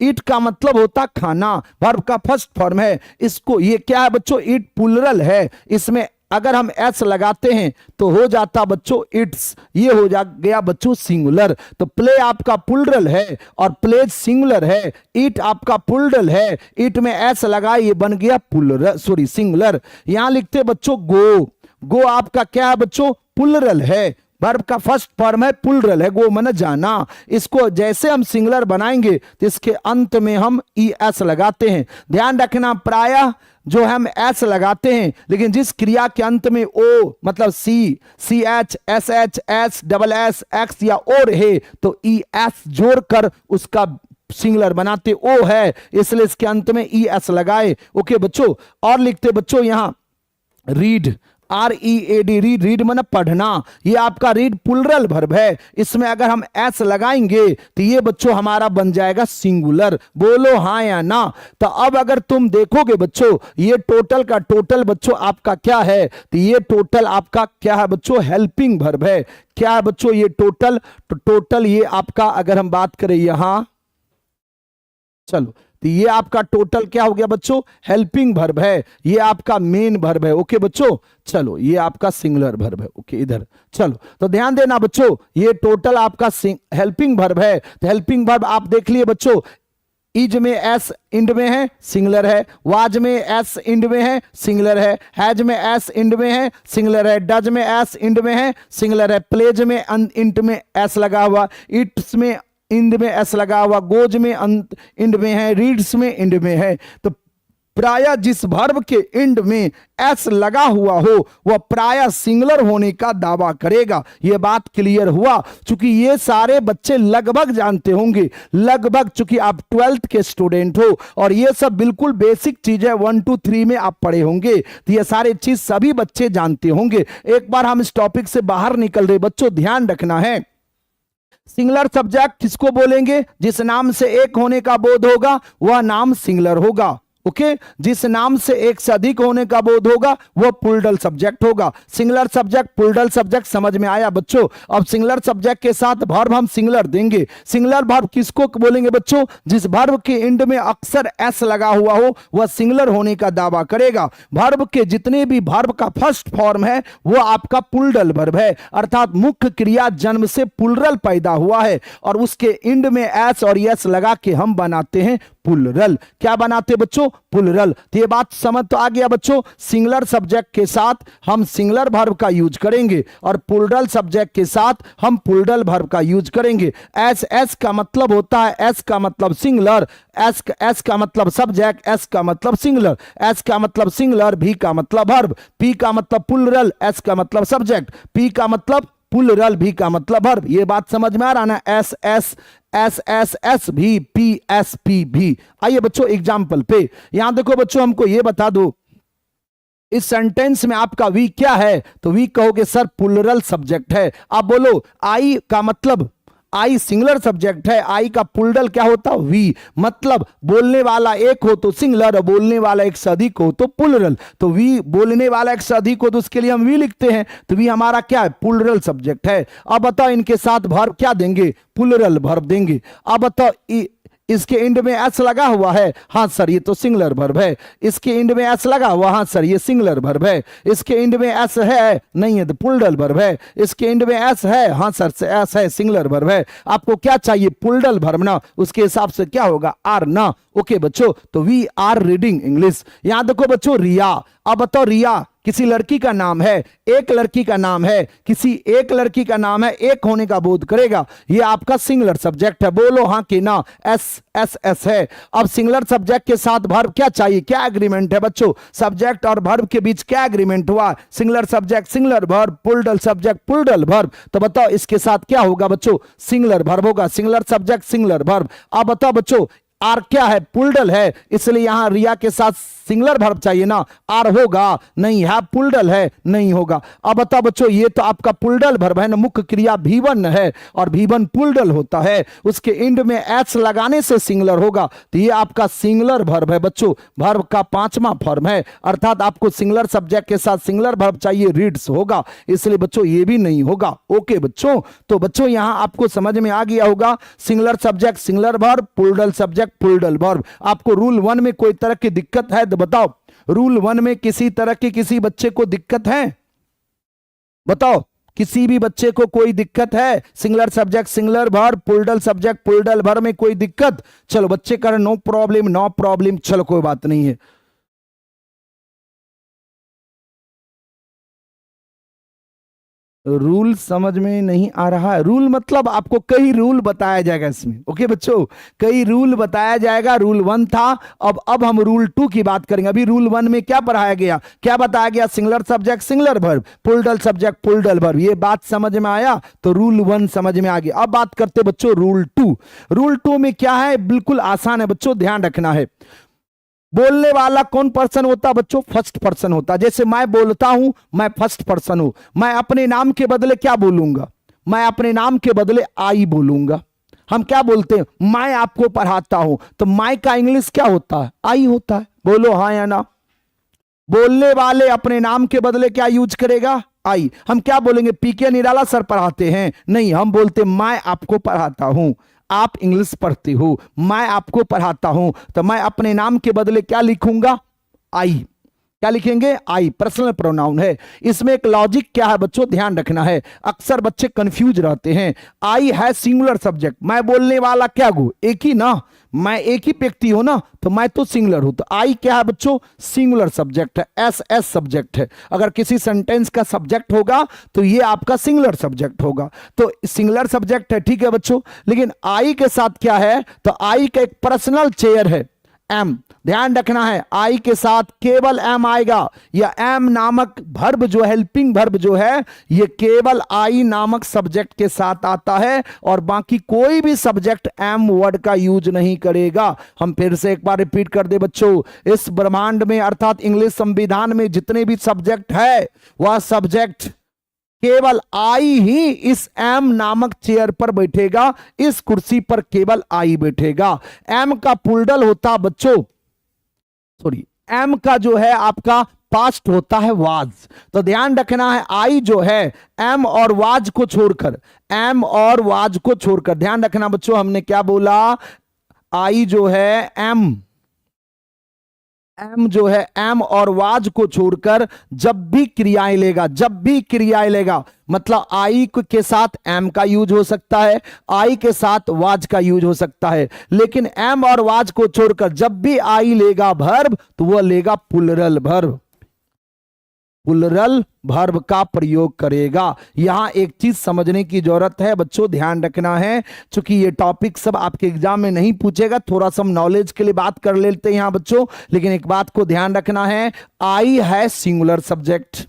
ईट का मतलब होता खाना, वर्ब का फर्स्ट फॉर्म है। इसको ये क्या है बच्चों, ईट प्लुरल है, इसमें अगर हम एस लगाते हैं तो हो जाता बच्चों इट्स, ये हो जा गया बच्चों सिंगुलर। तो प्ले आपका प्लुरल है और प्लेज सिंगुलर है, ईट आपका प्लुरल है, ईट में एस लगाए ये बन गया प्लुरल, सॉरी सिंगुलर। यहां लिखते बच्चों गो आपका क्या है बच्चों, प्लुरल है, वर्ब का फर्स्ट फॉर्म है, प्लुरल है, गो मन जाना। इसको जैसे हम सिंगुलर बनाएंगे तो इसके अंत में हम ई एस लगाते हैं। ध्यान रखना प्रायः जो हम एस लगाते हैं, लेकिन जिस क्रिया के अंत में ओ मतलब C H S double S X या और है तो ई एस जोड़कर उसका सिंगुलर बनाते, ओ है इसलिए इसके अंत में ई एस लगाए। ओके बच्चों, और लिखते बच्चों यहां रीड, READ, रीड माने पढ़ना, ये आपका रीड प्लुरल वर्ब है, इसमें अगर हम एस लगाएंगे तो ये बच्चों हमारा बन जाएगा सिंगुलर। बोलो हाँ या ना। तो अब अगर तुम देखोगे बच्चों ये टोटल का टोटल बच्चों आपका क्या है, तो ये टोटल आपका क्या है बच्चों, हेल्पिंग वर्ब है। क्या है बच्चों ये टोटल, तो टोटल ये आपका अगर हम बात करें यहां, चलो तो ये आपका टोटल क्या हो गया बच्चों, हेल्पिंग वर्ब है, ये आपका मेन वर्ब है। ओके बच्चों, चलो ये आपका सिंगुलर वर्ब है। ओके इधर चलो, तो ध्यान देना बच्चों, ये टोटल आपका हेल्पिंग वर्ब है। तो हेल्पिंग वर्ब आप देख लिए बच्चों, इज में एस इंड में है सिंगुलर है, वाज में एस इंड में है सिंगुलर है, हैज में एस इंड में है सिंगुलर है, डज में एस इंड में है सिंगुलर है, प्लेज में इंट में एस लगा हुआ, इट्स में इंड में एस लगा हुआ, गोज में इंड में है, रीड्स में इंड में है। तो प्रायः जिस वर्ब के इंड में एस लगा हुआ हो वह प्रायः सिंगुलर होने का दावा करेगा। यह बात क्लियर हुआ, चूंकि ये सारे बच्चे लगभग जानते होंगे, लगभग, चूंकि आप 12th के स्टूडेंट हो और ये सब बिल्कुल बेसिक चीज है, 1 2 3 में आप पढ़े होंगे, तो ये सारे चीज सभी बच्चे जानते होंगे। एक बार हम इस टॉपिक से बाहर निकल रहे बच्चों, ध्यान रखना है। सिंगुलर सब्जेक्ट किसको बोलेंगे, जिस नाम से एक होने का बोध होगा वह नाम सिंगुलर होगा। ओके, जिस नाम से एक से अधिक होने का बोध होगा वह प्लुरल सब्जेक्ट होगा। सिंगुलर सब्जेक्ट प्लुरल सब्जेक्ट समझ में आया बच्चों। अब सिंगुलर सब्जेक्ट के साथ वर्ब हम सिंगुलर देंगे। सिंगुलर वर्ब किसको बोलेंगे बच्चों, जिस वर्ब के एंड में अक्सर एस लगा हुआ हो वह सिंगुलर होने का दावा करेगा। वर्ब के जितने भी वर्ब का फर्स्ट फॉर्म है वो आपका प्लुरल वर्ब है, अर्थात मुख्य क्रिया जन्म से प्लुरल पैदा हुआ है और उसके एंड में एस और यस लगा के हम बनाते हैं प्लुरल। क्या बनाते बच्चों, प्लुरल। तो ये बात समझ तो आ गया बच्चों। सिंगुलर सब्जेक्ट के साथ हम सिंगुलर वर्ब का यूज करेंगे और प्लुरल सब्जेक्ट के साथ हम प्लुरल वर्ब का यूज करेंगे। एस का मतलब होता है, एस का मतलब सिंगुलर, एस का मतलब सब्जेक्ट, एस का मतलब सिंगुलर, एस का मतलब सिंगुलर, भी का मतलब वर्ब, पी का मतलब प्लुरल, एस का मतलब सब्जेक्ट, पी का मतलब प्लुरल, भी का मतलब वर्ब। ये बात समझ में आ रहा ना, S S S S S भी, पी एस पी भी। आइए बच्चों एग्जाम्पल पे, यहां देखो बच्चों, हमको ये बता दो इस सेंटेंस में आपका वी क्या है, तो वी कहोगे सर प्लुरल सब्जेक्ट है। आप बोलो आई का मतलब, आई सिंगुलर सब्जेक्ट है, आई का प्लुरल क्या होता है, वी, मतलब बोलने वाला एक हो तो सिंगुलर और बोलने वाला एक से अधिक हो तो प्लुरल। तो वी बोलने वाला एक से अधिक हो तो उसके लिए हम वी लिखते हैं, तो वी हमारा क्या है, प्लुरल सब्जेक्ट है। अब बताओ इनके साथ वर्ब क्या देंगे, प्लुरल वर्ब देंगे। अब बताओ इसके एंड में एस लगा हुआ है, हाँ सर ये तो सिंगुलर वर्ब है। इसके एंड में एस लगा हुआ, हाँ सर ये सिंगुलर वर्ब है। इसके एंड में एस है, नहीं है तो प्लुरल वर्ब है। इसके एंड में एस है, हाँ सर से एस है, सिंगुलर वर्ब है। आपको क्या चाहिए, प्लुरल वर्ब ना, उसके हिसाब से क्या होगा, आर ना। ओके बच्चों, तो वी आर रीडिंग इंग्लिश। यहां देखो बच्चों रिया। अब बताओ रिया किसी लड़की का नाम है, एक लड़की का नाम है, किसी एक लड़की का नाम है, एक होने का बोध करेगा, ये आपका सिंगुलर सब्जेक्ट है। बोलो हाँ कि ना, एस एस एस है। अब सिंगुलर सब्जेक्ट के साथ वर्ब क्या चाहिए, क्या एग्रीमेंट है बच्चों, सब्जेक्ट और वर्ब के बीच क्या एग्रीमेंट हुआ, singular subject singular verb, plural subject plural verb. तो बताओ इसके साथ क्या होगा बच्चों, सिंगुलर वर्ब होगा, सिंगुलर सब्जेक्ट सिंगुलर वर्ब। अब बताओ बच्चों, आर क्या है, प्लूरल है, इसलिए यहां रिया के साथ सिंगुलर वर्ब चाहिए ना, आर होगा नहीं है, प्लूरल है नहीं होगा। अब बताओ बच्चों, ये तो आपका प्लूरल वर्ब है ना, मुख्य क्रिया V1 है और V1 प्लूरल होता है, उसके एंड में एस लगाने से सिंगुलर होगा, तो ये आपका सिंगुलर वर्ब है बच्चों, वर्ब का 5वां फॉर्म है, अर्थात आपको सिंगुलर सब्जेक्ट के साथ सिंगुलर वर्ब चाहिए, रीड्स होगा, इसलिए बच्चों ये भी नहीं होगा। ओके बच्चों, तो बच्चों यहां आपको समझ में आ गया होगा, singular subject singular verb, plural subject plural verb. आपको रूल 1 में कोई तरह की दिक्कत है तो बताओ, रूल 1 में किसी तरह की किसी बच्चे को दिक्कत है, बताओ किसी भी बच्चे को कोई दिक्कत है, singular subject singular verb, plural subject plural verb में कोई दिक्कत, चलो बच्चे कर नो प्रॉब्लम नो प्रॉब्लम, चलो कोई बात नहीं है। रूल समझ में नहीं आ रहा है, रूल मतलब आपको कई रूल बताया जाएगा इसमें। ओके बच्चों, कई रूल बताया जाएगा, रूल 1 था, अब हम रूल 2 की बात करेंगे। अभी रूल 1 में क्या पढ़ाया गया, क्या बताया गया, singular subject singular verb, plural subject plural verb, ये बात समझ में आया, तो रूल 1 समझ में आ गया। अब बात करते बच्चों रूल 2। रूल 2 में क्या है, बिल्कुल आसान है बच्चों, ध्यान रखना है। बोलने वाला कौन पर्सन होता बच्चों, फर्स्ट पर्सन होता। जैसे मैं बोलता हूं, मैं फर्स्ट पर्सन हूं, मैं अपने नाम के बदले क्या बोलूंगा, मैं अपने नाम के बदले आई बोलूंगा। हम क्या बोलते हैं, मैं आपको पढ़ाता हूं, तो माई का इंग्लिश क्या होता है, आई होता है। बोलो हाँ या ना। बोलने वाले अपने नाम के बदले क्या यूज करेगा, आई। हम क्या बोलेंगे, पीके निराला सर पढ़ाते हैं, नहीं, हम बोलते मैं आपको पढ़ाता हूं, आप इंग्लिश पढ़ते हो, मैं आपको पढ़ाता हूं, तो मैं अपने नाम के बदले क्या लिखूंगा, आई। क्या लिखेंगे, आई, पर्सनल प्रोनाउन है। इसमें एक लॉजिक क्या है बच्चों, ध्यान रखना है, अक्सर बच्चे कंफ्यूज रहते हैं। आई है सिंगुलर सब्जेक्ट, मैं बोलने वाला क्या हूं, एक ही ना, मैं एक ही व्यक्ति हूं ना, तो मैं तो सिंगुलर हूं, तो आई क्या है बच्चों, सिंगुलर सब्जेक्ट है, एस एस सब्जेक्ट है। अगर किसी सेंटेंस का सब्जेक्ट होगा तो ये आपका सिंगुलर सब्जेक्ट होगा, तो सिंगुलर सब्जेक्ट है, ठीक है बच्चों। लेकिन आई के साथ क्या है, तो आई का एक पर्सनल चेयर है, एम। ध्यान रखना है, आई के साथ केवल एम आएगा, या एम नामक वर्ब जो हेल्पिंग वर्ब जो है, ये केवल आई नामक सब्जेक्ट के साथ आता है, और बाकी कोई भी सब्जेक्ट एम वर्ड का यूज नहीं करेगा। हम फिर से एक बार रिपीट कर दे बच्चों, इस ब्रह्मांड में अर्थात इंग्लिश संविधान में जितने भी सब्जेक्ट है, वह सब्जेक्ट केवल आई ही इस एम नामक चेयर पर बैठेगा, इस कुर्सी पर केवल आई बैठेगा। एम का प्लूरल होता बच्चों, सॉरी, एम का जो है आपका पास्ट होता है वाज। तो ध्यान रखना है, आई जो है एम और वाज को छोड़कर, एम और वाज को छोड़कर, ध्यान रखना बच्चों, हमने क्या बोला, आई जो है एम जो है एम और वाज को छोड़कर जब भी क्रियाएं लेगा, जब भी क्रियाएं लेगा, मतलब आई के साथ एम का यूज हो सकता है, आई के साथ वाज का यूज हो सकता है, लेकिन एम और वाज को छोड़कर जब भी आई लेगा वर्ब, तो वह लेगा प्लूरल वर्ब, प्लूरल वर्ब का प्रयोग करेगा। यहां एक चीज समझने की जरूरत है बच्चों, ध्यान रखना है, क्योंकि ये टॉपिक सब आपके एग्जाम में नहीं पूछेगा, थोड़ा सा हम नॉलेज के लिए बात कर लेते हैं यहां बच्चों। लेकिन एक बात को ध्यान रखना है, आई है सिंगुलर सब्जेक्ट,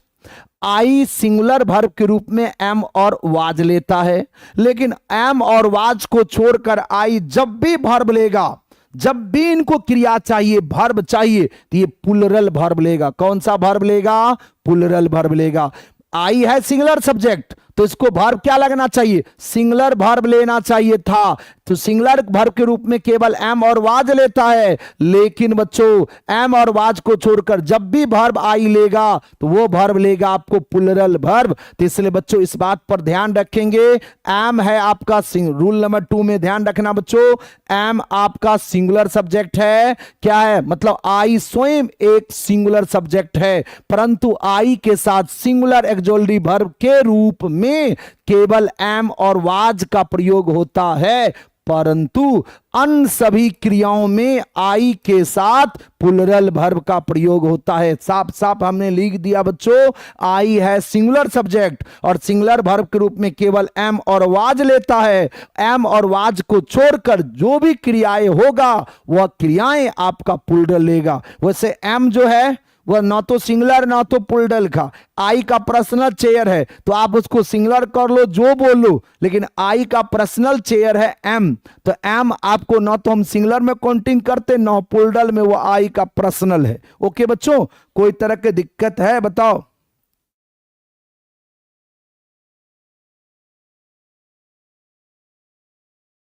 आई सिंगुलर वर्ब के रूप में एम और वाज लेता है, लेकिन एम और वाज को छोड़कर आई जब भी वर्ब लेगा, जब भी इनको क्रिया चाहिए, वर्ब चाहिए, तो ये प्लूरल वर्ब लेगा। कौन सा वर्ब लेगा, प्लूरल वर्ब लेगा। आई है सिंगुलर सब्जेक्ट, तो इसको वर्ब क्या लगना चाहिए, सिंगुलर वर्ब लेना चाहिए था, तो सिंगुलर वर्ब के रूप में केवल एम और वाज लेता है, लेकिन बच्चों एम और वाज को छोड़कर जब भी वर्ब आई लेगा, तो वो वर्ब लेगा आपको प्लूरल वर्ब। तो इसलिए बच्चों इस बात पर ध्यान रखेंगे, एम है आपका रूल नंबर 2 में ध्यान रखना बच्चों, एम आपका सिंगुलर सब्जेक्ट है, क्या है, मतलब आई स्वयं एक सिंगुलर सब्जेक्ट है, परंतु आई के साथ सिंगुलर एक्सोलरी वर्ब के रूप में केवल एम और वाज का प्रयोग होता है, परंतु अन्य सभी क्रियाओं में आई के साथ प्लुरल वर्ब का प्रयोग होता है। साफ साफ हमने लिख दिया बच्चों, आई है सिंगुलर सब्जेक्ट और सिंगुलर वर्ब के रूप में केवल एम और वाज लेता है। एम और वाज को छोड़कर जो भी क्रियाएं होगा वह क्रियाएं आपका प्लुरल लेगा। वैसे एम जो है वह ना तो सिंगुलर ना तो प्लुरल का, आई का पर्सनल चेयर है तो आप उसको सिंगुलर कर लो जो बोल लो, लेकिन आई का पर्सनल चेयर है एम, तो एम आपको ना तो हम सिंगुलर में काउंटिंग करते ना प्लुरल में, वो आई का पर्सनल है। ओके बच्चों, कोई तरह की दिक्कत है बताओ?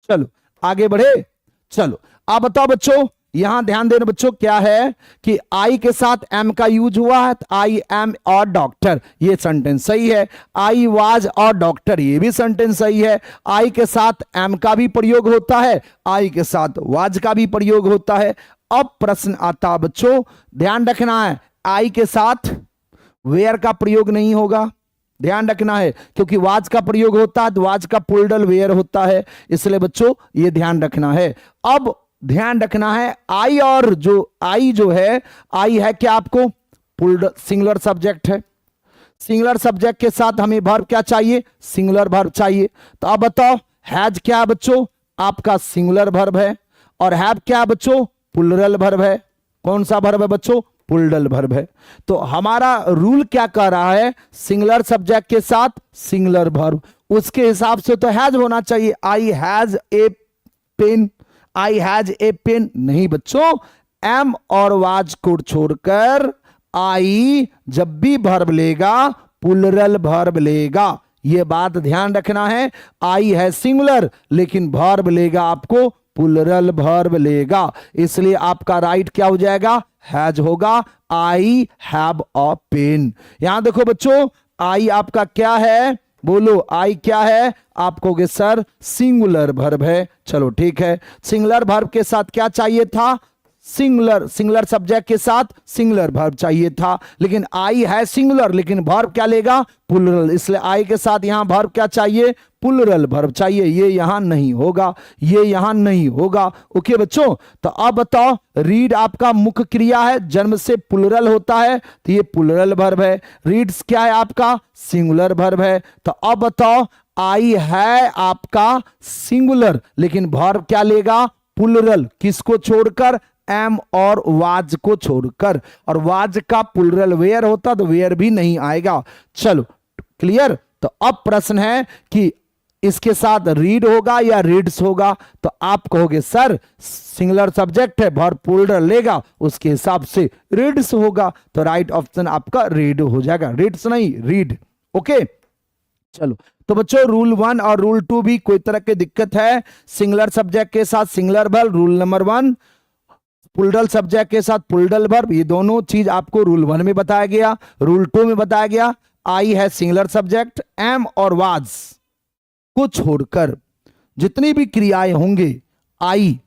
चलो आगे बढ़े। चलो आप बताओ बच्चों, यहां ध्यान देना बच्चों, क्या है कि आई के साथ एम का यूज हुआ है, तो आई एम और डॉक्टर, ये सेंटेंस सही है। आई वाज और डॉक्टर, ये भी सेंटेंस सही है। आई के साथ एम का भी प्रयोग होता है, आई के साथ वाज का भी प्रयोग होता है। अब प्रश्न आता बच्चों, ध्यान रखना है, आई के साथ वेयर का प्रयोग नहीं होगा, ध्यान रखना है, क्योंकि वाज का प्रयोग होता है तो वाज का प्लुरल वेयर होता है, इसलिए बच्चों ये ध्यान रखना है। अब ध्यान रखना है, आई और जो आई जो है, आई है क्या आपको प्लुरल सिंगुलर सब्जेक्ट है। सिंगुलर सब्जेक्ट के साथ हमें वर्ब क्या चाहिए? सिंगुलर वर्ब चाहिए। तो अब बताओ, हैज क्या है बच्चों? आपका सिंगुलर वर्ब है। और हैव क्या है बच्चों? प्लुरल वर्ब है। कौन सा वर्ब है बच्चों? प्लुरल वर्ब है। तो हमारा रूल क्या कह रहा है? सिंगुलर सब्जेक्ट के साथ सिंगुलर वर्ब, उसके हिसाब से तो हैज होना चाहिए। I has a pen, I has a pen नहीं बच्चों, एम और वाज को छोड़कर आई जब भी वर्ब लेगा प्लुरल वर्ब लेगा, यह बात ध्यान रखना है। आई है सिंगुलर लेकिन वर्ब लेगा आपको प्लुरल वर्ब लेगा, इसलिए आपका राइट क्या हो जाएगा? हैज होगा। I have a pen. यहां देखो बच्चों, आई आपका क्या है? बोलो आई क्या है? आप कहोगे सर सिंगुलर वर्ब है। चलो ठीक है, सिंगुलर वर्ब के साथ क्या चाहिए था? सिंगुलर सब्जेक्ट के साथ सिंगुलर वर्ब चाहिए था, लेकिन आई है सिंगुलर लेकिन वर्ब क्या लेगा? प्लुरल, इसलिए आई के साथ यहां वर्ब क्या चाहिए? प्लुरल वर्ब चाहिए। ये यहां नहीं होगा, ये यहां नहीं होगा। ओके बच्चों, तो अब बताओ, रीड आपका मुख्य क्रिया है, जन्म से प्लुरल होता है तो ये प्लुरल वर्ब है। रीड्स क्या है आपका? सिंगुलर वर्ब है। तो अब बताओ, आई है आपका सिंगुलर लेकिन वर्ब क्या लेगा? प्लुरल, किसको छोड़कर? एम और वाज को छोड़कर, और वाज का प्लुरल वेयर होता तो वेयर भी नहीं आएगा। चलो क्लियर। तो अब प्रश्न है कि इसके साथ रीड होगा या रीड्स होगा, तो आप कहोगे सर सिंगुलर सब्जेक्ट है वर्ब प्लुरल लेगा, उसके हिसाब से रीड्स होगा। तो राइट ऑप्शन आपका रीड हो जाएगा, रीड्स नहीं रीड। ओके चलो, तो बच्चों रूल 1 और रूल 2 भी कोई तरह की दिक्कत है? सिंगुलर सब्जेक्ट के साथ singular verb rule number 1, plural subject के साथ प्लुरल वर्ब, ये दोनों चीज आपको रूल 1 में बताया गया, रूल 2 में बताया गया। आई है सिंगुलर सब्जेक्ट, एम और वाज को छोड़कर जितनी भी क्रियाएं होंगे आई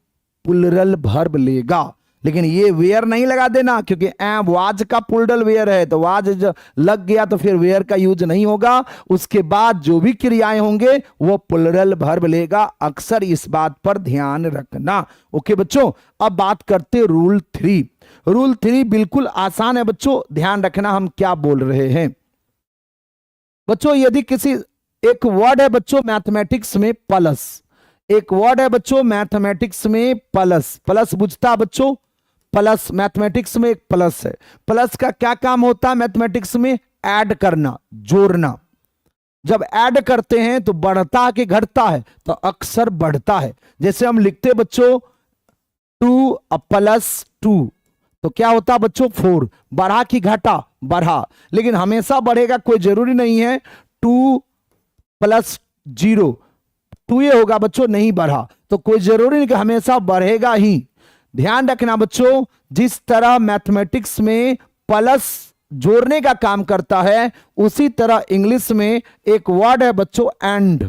प्लुरल वर्ब लेगा, लेकिन ये वेयर नहीं लगा देना, क्योंकि एम वाज का प्लुरल वेयर है, तो वाज लग गया तो फिर वेयर का यूज नहीं होगा। उसके बाद जो भी क्रियाएं होंगे वो प्लुरल वर्ब लेगा, अक्सर इस बात पर ध्यान रखना। ओके बच्चों, अब बात करते रूल 3। रूल 3 बिल्कुल आसान है बच्चों, ध्यान रखना हम क्या बोल रहे हैं। बच्चों यदि किसी एक वर्ड है बच्चों मैथमेटिक्स में प्लस, एक वर्ड है बच्चों मैथमेटिक्स में प्लस, प्लस बुझता बच्चों? प्लस मैथमेटिक्स में एक प्लस है। प्लस का क्या काम होता है मैथमेटिक्स में? ऐड करना, जोड़ना। जब ऐड करते हैं तो बढ़ता कि घटता है? तो अक्सर बढ़ता है। जैसे हम लिखते बच्चों 2 + 2, तो क्या होता बच्चों? 4। बढ़ा कि घटा? बढ़ा, लेकिन हमेशा बढ़ेगा कोई जरूरी नहीं है। 2 + 0 2 ये होगा बच्चों, नहीं बढ़ा, तो कोई जरूरी नहीं कि हमेशा बढ़ेगा ही। ध्यान रखना बच्चों, जिस तरह मैथमेटिक्स में प्लस जोड़ने का काम करता है, उसी तरह इंग्लिश में एक वर्ड है बच्चों एंड।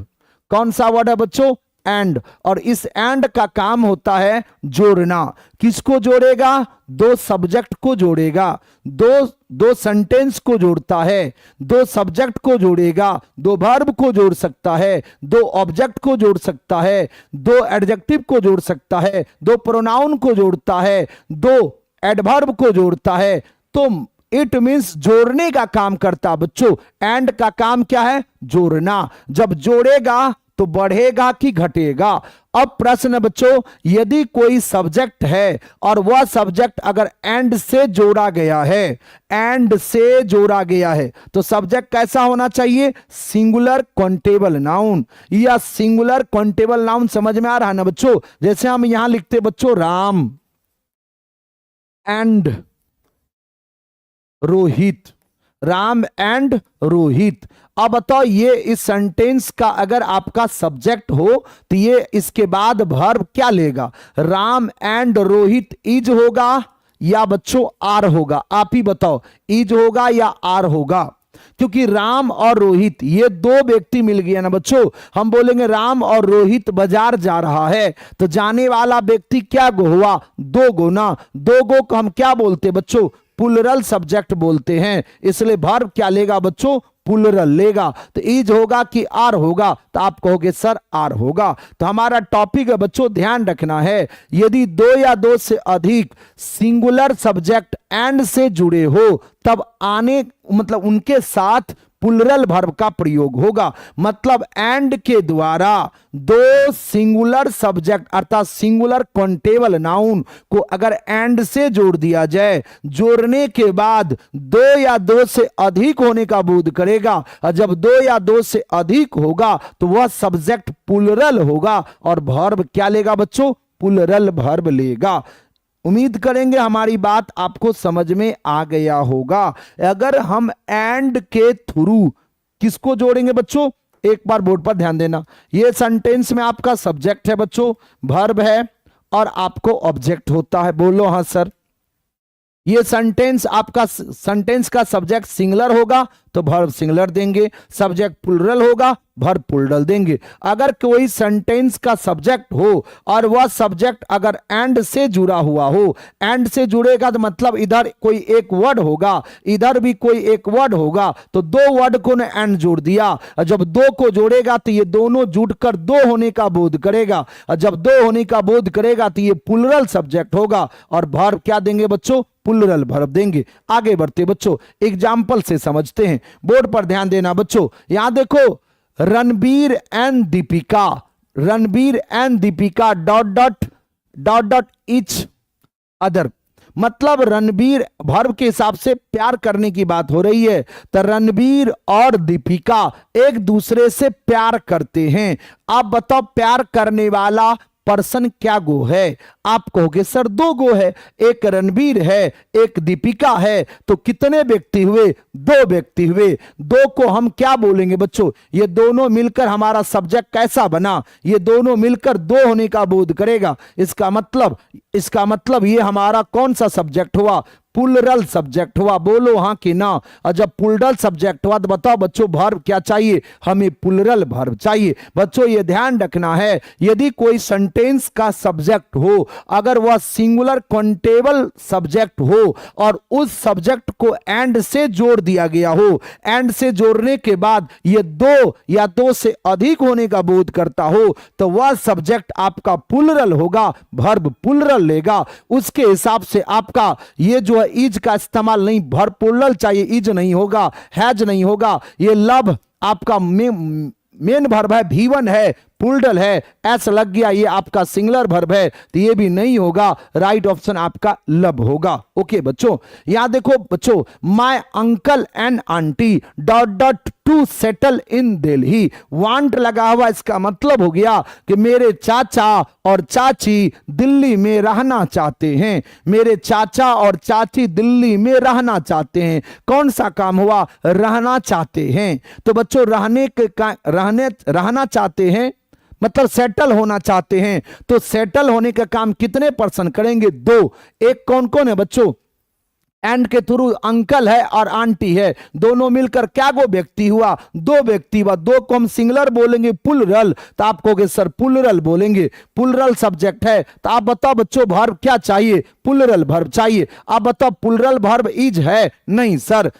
कौन सा वर्ड है बच्चों? एंड, और इस एंड का काम होता है जोड़ना। किसको जोड़ेगा? दो सब्जेक्ट को जोड़ेगा, दो सेंटेंस को जोड़ता है, दो सब्जेक्ट को जोड़ेगा, दो वर्ब को जोड़ सकता है, दो ऑब्जेक्ट को जोड़ सकता है, दो एडजेक्टिव को जोड़ सकता है, दो प्रोनाउन को जोड़ता है, दो एडवर्ब को जोड़ता है। तो इट मींस जोड़ने का काम करता बच्चों। एंड का काम क्या है? जोड़ना। जब जोड़ेगा तो बढ़ेगा कि घटेगा? अब प्रश्न बच्चों, यदि कोई सब्जेक्ट है और वह सब्जेक्ट अगर एंड से जोड़ा गया है, एंड से जोड़ा गया है, तो सब्जेक्ट कैसा होना चाहिए? सिंगुलर काउंटेबल नाउन या सिंगुलर काउंटेबल नाउन। समझ में आ रहा है ना बच्चों? जैसे हम यहां लिखते बच्चों राम एंड रोहित, राम एंड रोहित। अब बताओ, ये इस सेंटेंस का अगर आपका सब्जेक्ट हो तो ये इसके बाद वर्ब क्या लेगा? राम एंड रोहित इज होगा या बच्चों आर होगा? आप ही बताओ, इज होगा या आर होगा? क्योंकि राम और रोहित ये दो व्यक्ति मिल गए ना बच्चों। हम बोलेंगे राम और रोहित बाजार जा रहा है, तो जाने वाला व्यक्ति क्या गो हुआ? दो गो ना। दो गो को हम क्या बोलते बच्चों? प्लुरल सब्जेक्ट बोलते हैं। इसलिए वर्ब क्या लेगा बच्चों? प्लुरल लेगा। तो इज होगा कि आर होगा? तो आप कहोगे सर आर होगा। तो हमारा टॉपिक है बच्चों, ध्यान रखना है, यदि दो या दो से अधिक सिंगुलर सब्जेक्ट एंड से जुड़े हो तब आने मतलब उनके साथ प्लुरल वर्ब का प्रयोग होगा। मतलब एंड के द्वारा दो सिंगुलर सब्जेक्ट अर्थात सिंगुलर काउंटेबल नाउन को अगर एंड से जोड़ दिया जाए, जोड़ने के बाद दो या दो से अधिक होने का बोध करेगा, और जब दो या दो से अधिक होगा तो वह सब्जेक्ट प्लुरल होगा और वर्ब क्या लेगा बच्चों? प्लुरल वर्ब लेगा। उम्मीद करेंगे हमारी बात आपको समझ में आ गया होगा। अगर हम एंड के थ्रू किसको जोड़ेंगे बच्चों? एक बार बोर्ड पर ध्यान देना। ये सेंटेंस में आपका सब्जेक्ट है बच्चों, वर्ब है और आपको ऑब्जेक्ट होता है। बोलो हाँ सर। ये सेंटेंस का सब्जेक्ट सिंगुलर होगा तो वर्ब सिंगुलर देंगे, सब्जेक्ट प्लुरल होगा वर्ब प्लुरल देंगे। अगर कोई सेंटेंस का सब्जेक्ट हो और वह सब्जेक्ट अगर एंड से जुड़ा हुआ हो, एंड से जुड़ेगा तो मतलब इधर कोई एक वर्ड होगा, इधर भी कोई एक वर्ड होगा, तो दो वर्ड को ने एंड जोड़ दिया, और जब दो को जोड़ेगा तो ये दोनों जुड़कर दो होने का बोध करेगा, और जब दो होने का बोध करेगा तो ये प्लुरल सब्जेक्ट होगा और वर्ब क्या देंगे बच्चों? प्लुरल वर्ब देंगे। आगे बढ़ते बच्चों, एग्जाम्पल से समझते हैं। बोर्ड पर ध्यान देना बच्चों। यहां देखो, Ranbir and Deepika, Ranbir and Deepika dot dot dot dot each other. मतलब रणबीर वर्ब के हिसाब से प्यार करने की बात हो रही है, तो रणबीर और दीपिका एक दूसरे से प्यार करते हैं। आप बताओ प्यार करने वाला पर्सन क्या गो है? आप कहोगे सर दो गो है, एक रणबीर है एक दीपिका है, तो कितने व्यक्ति हुए? दो व्यक्ति हुए। दो को हम क्या बोलेंगे बच्चों? ये दोनों मिलकर हमारा सब्जेक्ट कैसा बना? ये दोनों मिलकर दो होने का बोध करेगा। इसका मतलब ये हमारा कौन सा सब्जेक्ट हुआ? प्लुरल सब्जेक्ट हुआ। बोलो हाँ कि ना। और जब प्लुरल सब्जेक्ट हुआ तो बताओ बच्चों वर्ब क्या चाहिए? हमें प्लुरल वर्ब चाहिए। बच्चों ये ध्यान रखना है, यदि कोई सेंटेंस का सब्जेक्ट हो, अगर वह सिंगुलर काउंटेबल सब्जेक्ट हो और उस सब्जेक्ट को एंड से जोड़ दिया गया हो, एंड से जोड़ने के बाद ये दो या दो से अधिक होने का बोध करता हो, तो वह सब्जेक्ट आपका प्लुरल होगा, वर्ब प्लुरल लेगा। उसके हिसाब से आपका ये जो इज का इस्तेमाल नहीं, वर्ब प्लुरल चाहिए, इज नहीं होगा, हैज नहीं होगा। ये लव आपका मेन वर्ब है, V1 है, प्लुरल है, एस लग गया, ये आपका सिंगुलर वर्ब है, तो ये भी नहीं होगा। राइट ऑप्शन आपका लव होगा। ओके बच्चों, यहां देखो बच्चों, my uncle and aunty dot dot to settle in Delhi. Want लगा हुआ, इसका मतलब हो गया कि मेरे चाचा और चाची दिल्ली में रहना चाहते हैं। मेरे चाचा और चाची दिल्ली में रहना चाहते हैं। कौन सा काम हुआ? रहना चाहते हैं। तो बच्चों रहना चाहते हैं मतलब सेटल होना चाहते हैं। तो सेटल होने का काम कितने पर्सन करेंगे? दो। एक कौन कौन है बच्चों? एंड के थ्रू अंकल है और आंटी है, दोनों मिलकर क्या गो व्यक्ति हुआ, दो व्यक्ति हुआ। दो को हम सिंगुलर बोलेंगे प्लूरल, तो आप कहोगे सर प्लूरल बोलेंगे, प्लूरल सब्जेक्ट है। तो आप बताओ बच्चों वर्ब क्या चाहिए, प्लूरल वर्ब चाहिए। आप बताओ प्लूरल वर्ब इज है, नहीं सर।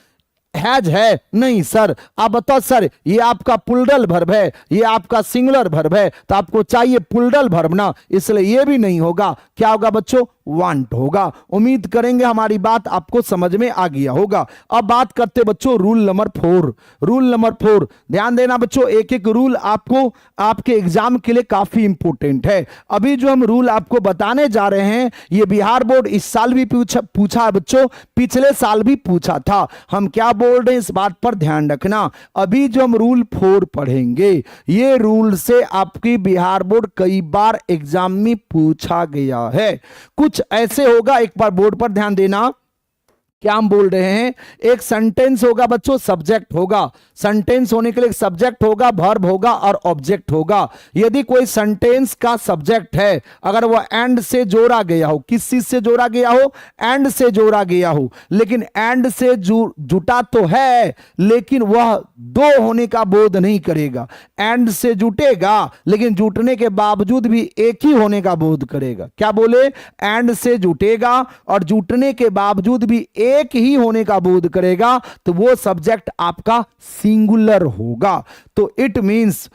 हैज है, नहीं सर। आप बताओ सर ये आपका प्लूरल वर्ब है, ये आपका सिंगुलर वर्ब है, तो आपको चाहिए प्लूरल वर्ब ना, इसलिए ये भी नहीं होगा। क्या होगा बच्चों, वांट होगा। उम्मीद करेंगे हमारी बात आपको समझ में आ गया होगा। अब बात करते बच्चों रूल नंबर 4। रूल नंबर 4 ध्यान देना बच्चों, एक एक रूल आपको आपके एग्जाम के लिए काफी इंपोर्टेंट है। अभी जो हम रूल आपको बताने जा रहे हैं ये बिहार बोर्ड इस साल भी पूछा है बच्चों, पिछले साल भी पूछा था। हम क्या बोल रहे हैं इस बात पर ध्यान रखना। अभी जो हम रूल 4 पढ़ेंगे ये रूल से आपकी बिहार बोर्ड कई बार एग्जाम में पूछा गया है। कुछ ऐसे होगा, एक बार बोर्ड पर ध्यान देना, क्या हम बोल रहे हैं, एक सेंटेंस होगा बच्चों, सब्जेक्ट होगा। सेंटेंस होने के लिए सब्जेक्ट होगा, वर्ब होगा और ऑब्जेक्ट होगा। यदि कोई सेंटेंस का सब्जेक्ट है, अगर वह एंड से जोड़ा गया हो, किस चीज से जोड़ा गया हो, एंड से जोड़ा गया हो, लेकिन एंड से जुटा तो है लेकिन वह दो होने का बोध नहीं करेगा। एंड से जुटेगा लेकिन जुटने के बावजूद भी एक ही होने का बोध करेगा। क्या बोले, एंड से जुटेगा और जुटने के बावजूद भी एक ही होने का बोध करेगा, तो वो सब्जेक्ट आपका सिंगुलर होगा। तो इट मींस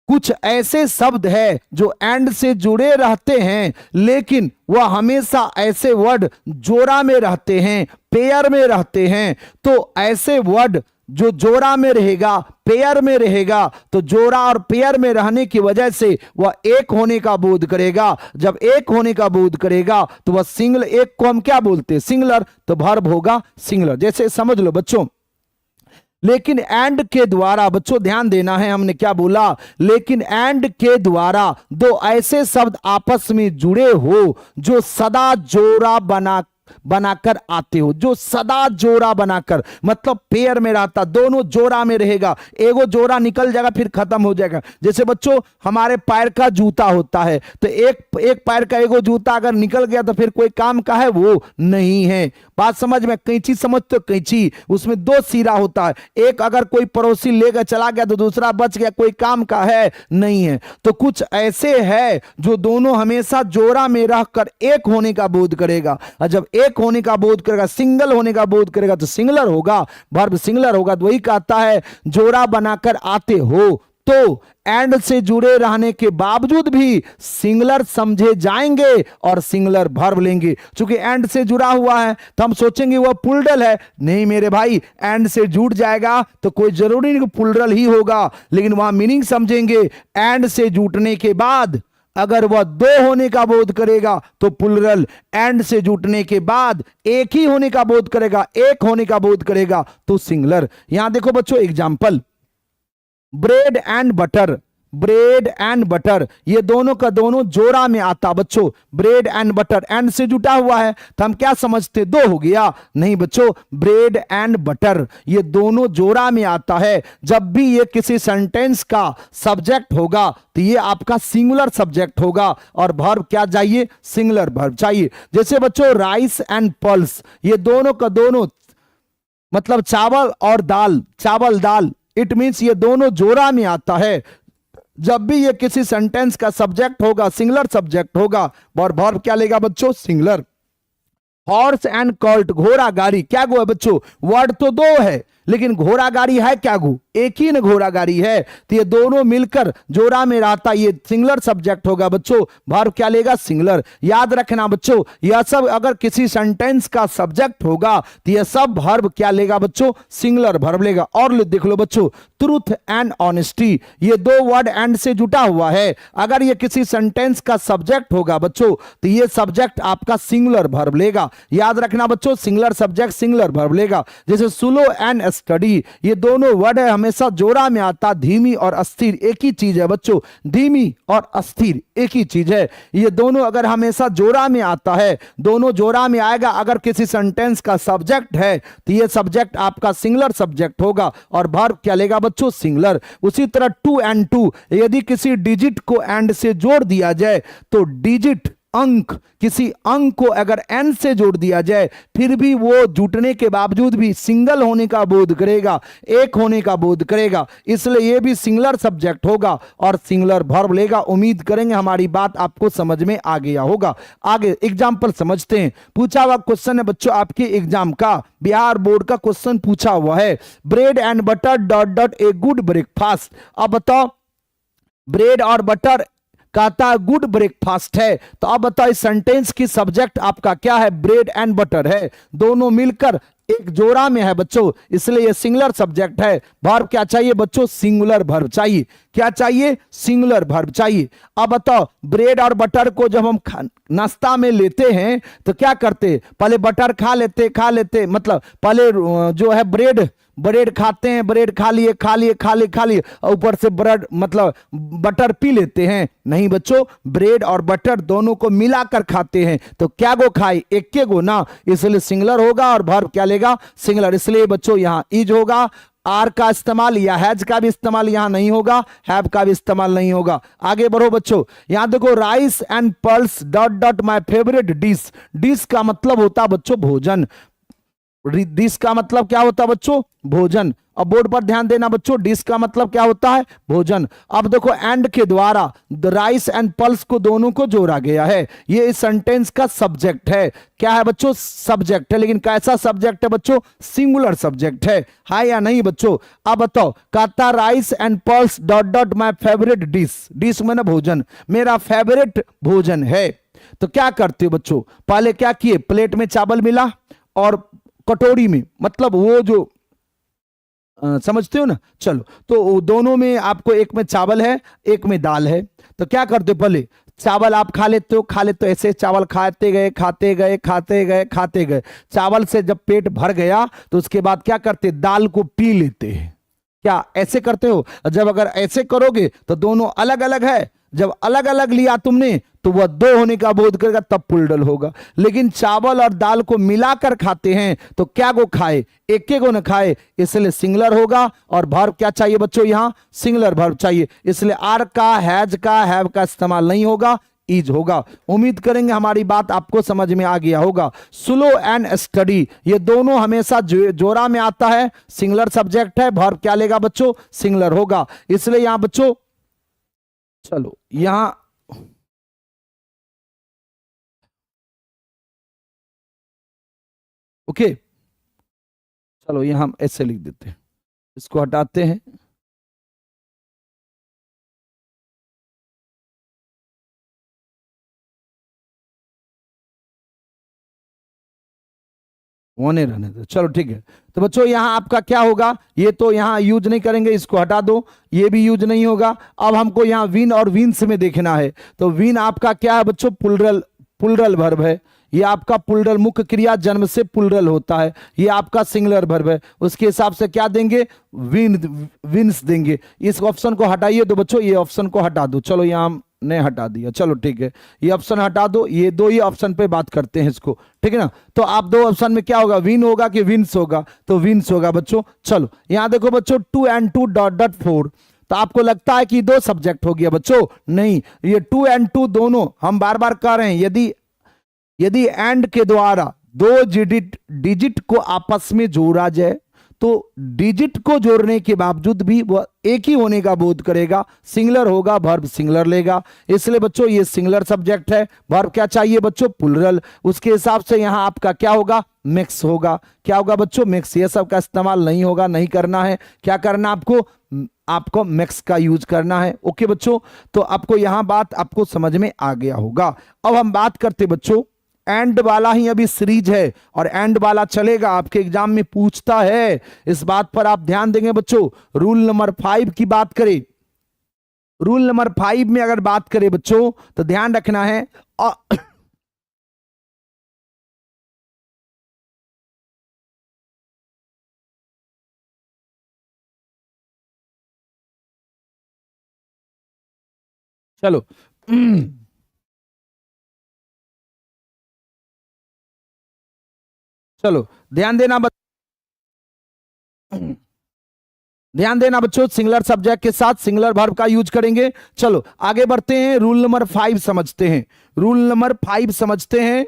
कुछ ऐसे शब्द है जो एंड से जुड़े रहते हैं लेकिन वह हमेशा ऐसे वर्ड जोड़ा में रहते हैं, पेयर में रहते हैं। तो ऐसे वर्ड जो जोड़ा में रहेगा, पेयर में रहेगा, तो जोड़ा और पेयर में रहने की वजह से वह एक होने का बोध करेगा। जब एक होने का बोध करेगा तो वह सिंगल, एक को हम क्या बोलते हैं, सिंगुलर, तो वर्ब होगा सिंगुलर। जैसे समझ लो बच्चों, लेकिन एंड के द्वारा, बच्चों ध्यान देना है, हमने क्या बोला, लेकिन एंड के द्वारा दो ऐसे शब्द आपस में जुड़े हो जो सदा जोड़ा बनाकर आते हो, जो सदा जोड़ा बनाकर, मतलब पेयर में रहता, दोनों जोड़ा में रहेगा। एगो जोड़ा निकल जाएगा फिर खत्म हो जाएगा। जैसे बच्चों हमारे पैर का जूता होता है, तो एक पैर का एगो जूता अगर निकल गया तो फिर कोई काम का है वो नहीं है। बात समझ में, कैंची समझते हो, कैंची उसमें दो सिरा होता है, एक अगर कोई पड़ोसी लेकर चला गया तो दूसरा बच गया, कोई काम का है नहीं है। तो कुछ ऐसे है जो दोनों हमेशा जोड़ा में रहकर एक होने का बोध करेगा, और जब एक होने का बोध करेगा, सिंगल होने का बोध करेगा तो सिंगुलर होगा, वर्ब सिंगुलर होगा। तो वही कहता है जोड़ा बनाकर आते हो तो एंड से जुड़े रहने के बावजूद भी सिंगुलर समझे जाएंगे और सिंगुलर वर्ब लेंगे। क्योंकि एंड से जुड़ा हुआ है तो हम सोचेंगे वह प्लूरल है, नहीं मेरे भाई, एंड से जुड़ जाएगा तो कोई जरूरी नहीं प्लूरल ही होगा, लेकिन वहां मीनिंग समझेंगे। एंड से जुटने के बाद अगर वह दो होने का बोध करेगा तो प्लूरल, एंड से जुटने के बाद एक ही होने का बोध करेगा, एक होने का बोध करेगा तो सिंगुलर। यहां देखो बच्चों example, bread and butter, bread and butter ये दोनों का दोनों जोड़ा में आता। बच्चों ब्रेड एंड बटर एंड से जुटा हुआ है तो हम क्या समझते, दो हो गया, नहीं बच्चों, ब्रेड एंड बटर ये दोनों जोड़ा में आता है। जब भी ये किसी सेंटेंस का सब्जेक्ट होगा तो ये आपका सिंगुलर सब्जेक्ट होगा और वर्ब क्या चाहिए, सिंगुलर वर्ब चाहिए। जैसे बच्चों राइस एंड पल्स ये दोनों का दोनों मतलब चावल और दाल, चावल दाल, इट मींस ये दोनों जोड़ा में आता है। जब भी ये किसी सेंटेंस का सब्जेक्ट होगा, सिंगुलर सब्जेक्ट होगा, और वर्ब क्या लेगा बच्चों, सिंगुलर। हॉर्स एंड कार्ट घोड़ा गाड़ी, क्या गो है बच्चों, वर्ड तो दो है लेकिन घोड़ा गाड़ी है क्या गो, एक ही न घोड़ा गाड़ी है। तो ये दोनों मिलकर जोड़ा में रहता, ये सिंगुलर सब्जेक्ट होगा बच्चों, वर्ब क्या लेगा, सिंगुलर। याद रखना बच्चों यह सब अगर किसी सेंटेंस का सब्जेक्ट होगा तो यह सब वर्ब क्या लेगा बच्चों, सिंगुलर वर्ब लेगा। और देख लो बच्चों ट्रूथ एंड ऑनेस्टी ये दो वर्ड एंड से जुटा हुआ है, अगर ये किसी सेंटेंस का सब्जेक्ट होगा बच्चों तो ये सब्जेक्ट आपका सिंगुलर वर्ब लेगा। याद रखना बच्चों सिंगुलर सब्जेक्ट सिंगुलर वर्ब लेगा। जैसे स्लो एंड स्टडी ये दोनों वर्ड है हमेशा जोड़ा में आता, धीमी और अस्थिर एक ही चीज है बच्चों, धीमी और अस्थिर एक ही चीज है। ये दोनों अगर हमेशा जोड़ा में आता है, दोनों जोड़ा में आएगा अगर किसी सेंटेंस का सब्जेक्ट है तो ये सब्जेक्ट आपका सिंगुलर सब्जेक्ट होगा और वर्ब क्या लेगा बच्चों, सिंगुलर। उसी तरह टू एंड टू यदि किसी डिजिट को एंड से जोड़ दिया जाए तो डिजिट अंक, किसी अंक को अगर n से जोड़ दिया जाए फिर भी वो जुटने के बावजूद भी सिंगल होने का बोध करेगा, एक होने का बोध करेगा, इसलिए ये भी सिंगुलर सब्जेक्ट होगा और सिंगुलर वर्ब लेगा। उम्मीद करेंगे हमारी बात आपको समझ में आ गया होगा। आगे एग्जाम्पल समझते हैं। पूछा हुआ क्वेश्चन है बच्चों आपके एग्जाम का, बिहार बोर्ड का क्वेश्चन पूछा हुआ है, bread and butter dot dot a good breakfast. अब बताओ ब्रेड और बटर कहता गुड ब्रेकफास्ट है, तो अब बताओ इस सेंटेंस की सब्जेक्ट आपका क्या है, ब्रेड एंड बटर है, दोनों मिलकर एक जोड़ा में है बच्चों, इसलिए ये सिंगुलर सब्जेक्ट है। वर्ब क्या चाहिए बच्चों, सिंगुलर वर्ब चाहिए। क्या चाहिए, सिंगुलर वर्ब चाहिए। अब बताओ ब्रेड और बटर को जब हम नाश्ता में लेते हैं तो क्या करते, पहले बटर खा लेते मतलब पहले जो है ब्रेड खाते हैं, ब्रेड खा लिए और ऊपर से ब्रेड मतलब बटर पी लेते हैं। नहीं बच्चों, ब्रेड और बटर दोनों को मिलाकर खाते हैं, तो क्या गो खाए, एक के गो ना, इसलिए सिंगुलर होगा और वर्ब क्या लेगा, सिंगुलर। इसलिए बच्चों यहां इज होगा, आर का इस्तेमाल या हैज का भी इस्तेमाल यहां नहीं होगा, हैव का भी इस्तेमाल नहीं होगा। आगे बढ़ो बच्चों, यहां देखो rice and pulse dot dot my favourite dish. Dish का मतलब होता बच्चों भोजन, डिश का मतलब क्या होता है बच्चों, भोजन। अब बोर्ड पर ध्यान देना बच्चों, डिश का मतलब क्या होता है, भोजन। अब देखो एंड के द्वारा द राइस एंड पल्स को दोनों को जोड़ा गया है, ये इस सेंटेंस का सब्जेक्ट है। क्या है बच्चों, सब्जेक्ट है, लेकिन कैसा सब्जेक्ट है बच्चों, सिंगुलर सब्जेक्ट है या नहीं बच्चों। अब बताओ कहता rice and pulse dot dot my favourite dish, dish मैंने भोजन, मेरा फेवरेट भोजन है। तो क्या करते हो बच्चों, पहले क्या किए, प्लेट में चावल मिला और कटोरी में, मतलब वो जो समझते हो ना, चलो तो दोनों में आपको एक में चावल है एक में दाल है, तो क्या करते हो, पहले चावल आप खा लेते हो ऐसे चावल खाते गए, चावल से जब पेट भर गया तो उसके बाद क्या करते, दाल को पी लेते हैं। क्या ऐसे करते हो, जब अगर ऐसे करोगे तो दोनों अलग अलग है, जब अलग अलग लिया तुमने तो वह दो होने का बोध करेगा, तब पुलडल होगा। लेकिन चावल और दाल को मिलाकर खाते हैं तो क्या को खाए, एक को न खाए, इसलिए सिंगुलर होगा। और वर्ब क्या चाहिए बच्चों, यहां सिंगुलर वर्ब चाहिए, इसलिए आर का, हैज का, हैव का इस्तेमाल नहीं होगा, इज होगा। उम्मीद करेंगे हमारी बात आपको समझ में आ गया होगा। स्लो एंड स्टडी ये दोनों हमेशा जोड़ा में आता है, सिंगुलर सब्जेक्ट है, वर्ब क्या लेगा बच्चों, सिंगुलर होगा। इसलिए यहां बच्चों चलो यहां ओके, चलो यहां हम ऐसे लिख देते हैं, इसको हटाते हैं। होने रहने दो, चलो ठीक है। तो बच्चों यहां आपका क्या होगा, ये तो यहां यूज नहीं करेंगे, इसको हटा दो, ये भी यूज नहीं होगा। अब हमको यहां विन और विंस में देखना है, तो विन आपका क्या है बच्चों, पुलरल, पुलरल वर्ब है, ये आपका पुलरल, मुख्य क्रिया जन्म से पुलरल होता है, ये आपका सिंगुलर वर्ब है, उसके हिसाब से क्या देंगे, विन, विंस देंगे। इस ऑप्शन को हटाइए तो बच्चों, ये ऑप्शन को हटा दो, चलो यहां ने हटा दिया, चलो ठीक है, ये ऑप्शन हटा दो, ये दो ही ऑप्शन पे बात करते हैं इसको, ठीक है ना। तो आप दो ऑप्शन में क्या होगा, विन होगा कि विंस होगा, तो विंस होगा बच्चों। चलो यहां देखो बच्चों 2 and 2 डॉट डॉट 4, तो आपको लगता है कि दो सब्जेक्ट हो गया बच्चों, नहीं, ये 2 and 2 दोनों हम बार बार कह रहे हैं, यदि यदि एंड के द्वारा दो डिजिट को आपस में जोड़ा जाए तो डिजिट को जोड़ने के बावजूद भी वह एक ही होने का बोध करेगा, सिंगुलर होगा, वर्ब सिंगुलर लेगा। इसलिए बच्चों ये सिंगुलर सब्जेक्ट है। वर्ब क्या चाहिए बच्चों, प्लुरल, उसके हिसाब से यहां आपका क्या होगा, मिक्स होगा। क्या होगा बच्चों, मिक्स। ये सब का इस्तेमाल नहीं होगा, नहीं करना है। क्या करना आपको, आपको मिक्स का यूज करना है। ओके बच्चों, तो आपको यहां बात आपको समझ में आ गया होगा। अब हम बात करते बच्चों, एंड वाला ही अभी सीरीज है और एंड वाला चलेगा, आपके एग्जाम में पूछता है, इस बात पर आप ध्यान देंगे बच्चों। रूल नंबर 5 की बात करें, रूल नंबर 5 में अगर बात करें बच्चों तो ध्यान रखना है चलो चलो ध्यान देना ध्यान देना बच्चों, सिंगुलर सब्जेक्ट के साथ सिंगुलर वर्ब का यूज करेंगे। चलो आगे बढ़ते हैं, रूल नंबर 5 समझते हैं। रूल नंबर 5 समझते हैं।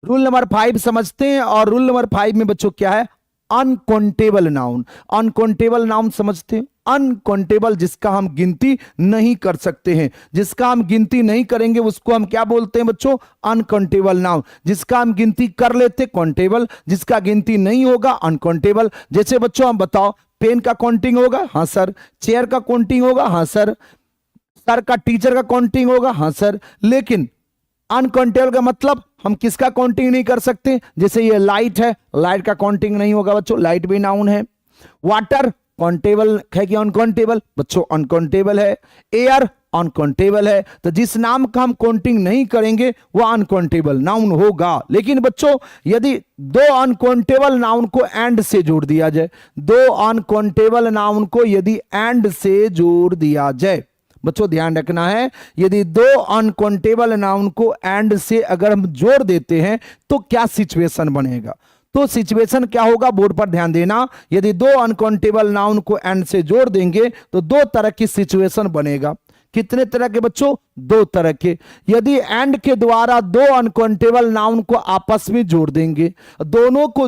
रूल नंबर 5 समझते हैं और रूल नंबर 5 में बच्चों क्या है, अनकाउंटेबल नाउन। अनकाउंटेबल नाउन समझते हैं। अनकाउंटेबल जिसका हम गिनती नहीं कर सकते हैं, जिसका हम गिनती नहीं करेंगे उसको हम क्या बोलते हैं बच्चों, अनकाउंटेबल नाउन। जिसका हम गिनती कर लेते काउंटेबल, जिसका गिनती नहीं होगा अनकाउंटेबल। जैसे बच्चों हम बताओ, पेन का काउंटिंग होगा, हाँ सर। चेयर का काउंटिंग होगा, हाँ सर। सर का, टीचर का काउंटिंग होगा, हाँ सर। लेकिन अनकाउंटेबल का मतलब हम किसका काउंटिंग नहीं कर सकते, जैसे ये लाइट है, लाइट का काउंटिंग नहीं होगा बच्चों, लाइट भी नाउन है। वाटर काउंटेबल है कि अनकाउंटेबल, बच्चों अनकाउंटेबल है। एयर अनकाउंटेबल है। तो जिस नाम का हम काउंटिंग नहीं करेंगे वह अनकाउंटेबल नाउन होगा। लेकिन बच्चों यदि दो अनकाउंटेबल नाउन को एंड से जोड़ दिया जाए, दो अनकाउंटेबल नाउन को यदि एंड से जोड़ दिया जाए, बच्चों ध्यान रखना है, यदि दो अनकाउंटेबल नाउन को एंड से अगर हम जोड़ देते हैं तो क्या सिचुएशन बनेगा। तो सिचुएशन क्या होगा, बोर्ड पर ध्यान देना। यदि दो अनकाउंटेबल नाउन को एंड से जोड़ देंगे तो दो तरह की सिचुएशन बनेगा। कितने तरह के बच्चों, दो तरह के। यदि एंड के द्वारा दो अनकाउंटेबल नाउन को आपस में जोड़ देंगे, दोनों को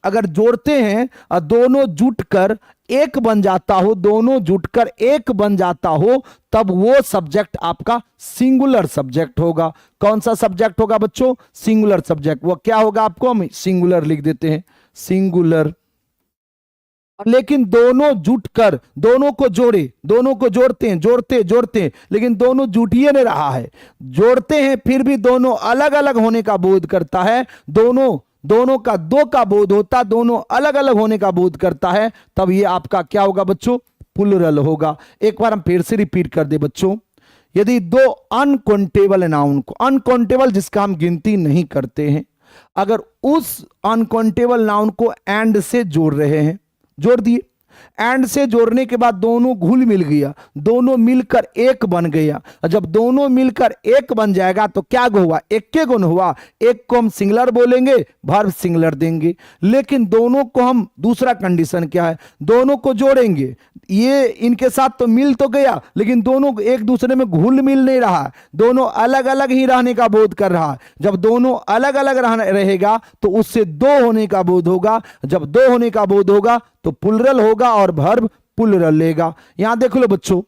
अगर जोड़ते हैं, दोनों जुटकर एक बन जाता हो, दोनों जुटकर एक बन जाता हो, तब वो सब्जेक्ट आपका सिंगुलर सब्जेक्ट होगा। कौन सा सब्जेक्ट होगा बच्चों, सिंगुलर सब्जेक्ट। वो क्या होगा, आपको हम सिंगुलर लिख देते हैं, सिंगुलर। लेकिन दोनों जुटकर, दोनों को जोड़े, दोनों को जोड़ते हैं, जोड़ते हैं, लेकिन दोनों जुट ही नहीं रहा है। जोड़ते हैं फिर भी दोनों अलग अलग होने का बोध करता है, दोनों का दो का बोध होता, दोनों अलग अलग होने का बोध करता है, तब ये आपका क्या होगा बच्चों, प्लुरल होगा। एक बार हम फिर से रिपीट कर दे बच्चों, यदि दो अनकाउंटेबल नाउन को, अनकाउंटेबल जिसका हम गिनती नहीं करते हैं, अगर उस अनकाउंटेबल नाउन को एंड से जोड़ रहे हैं, जोड़ दिए, एंड से जोड़ने के बाद दोनों घुल मिल गया, दोनों मिलकर एक बन गया। जब दोनों मिलकर एक बन जाएगा तो क्या हुआ, एक के गुण हुआ। एक को हम सिंगुलर बोलेंगे, वर्ब सिंगुलर देंगे। लेकिन दोनों को हम, दूसरा कंडीशन क्या है, दोनों को जोड़ेंगे, ये इनके साथ तो मिल तो गया, लेकिन दोनों एक दूसरे में घुल मिल नहीं रहा, दोनों अलग अलग ही रहने का बोध कर रहा है। जब दोनों अलग अलग रहेगा तो उससे दो होने का बोध होगा। जब दो होने का बोध होगा तो प्लुरल होगा और वर्ब प्लुरल लेगा। यहां देख लो बच्चों,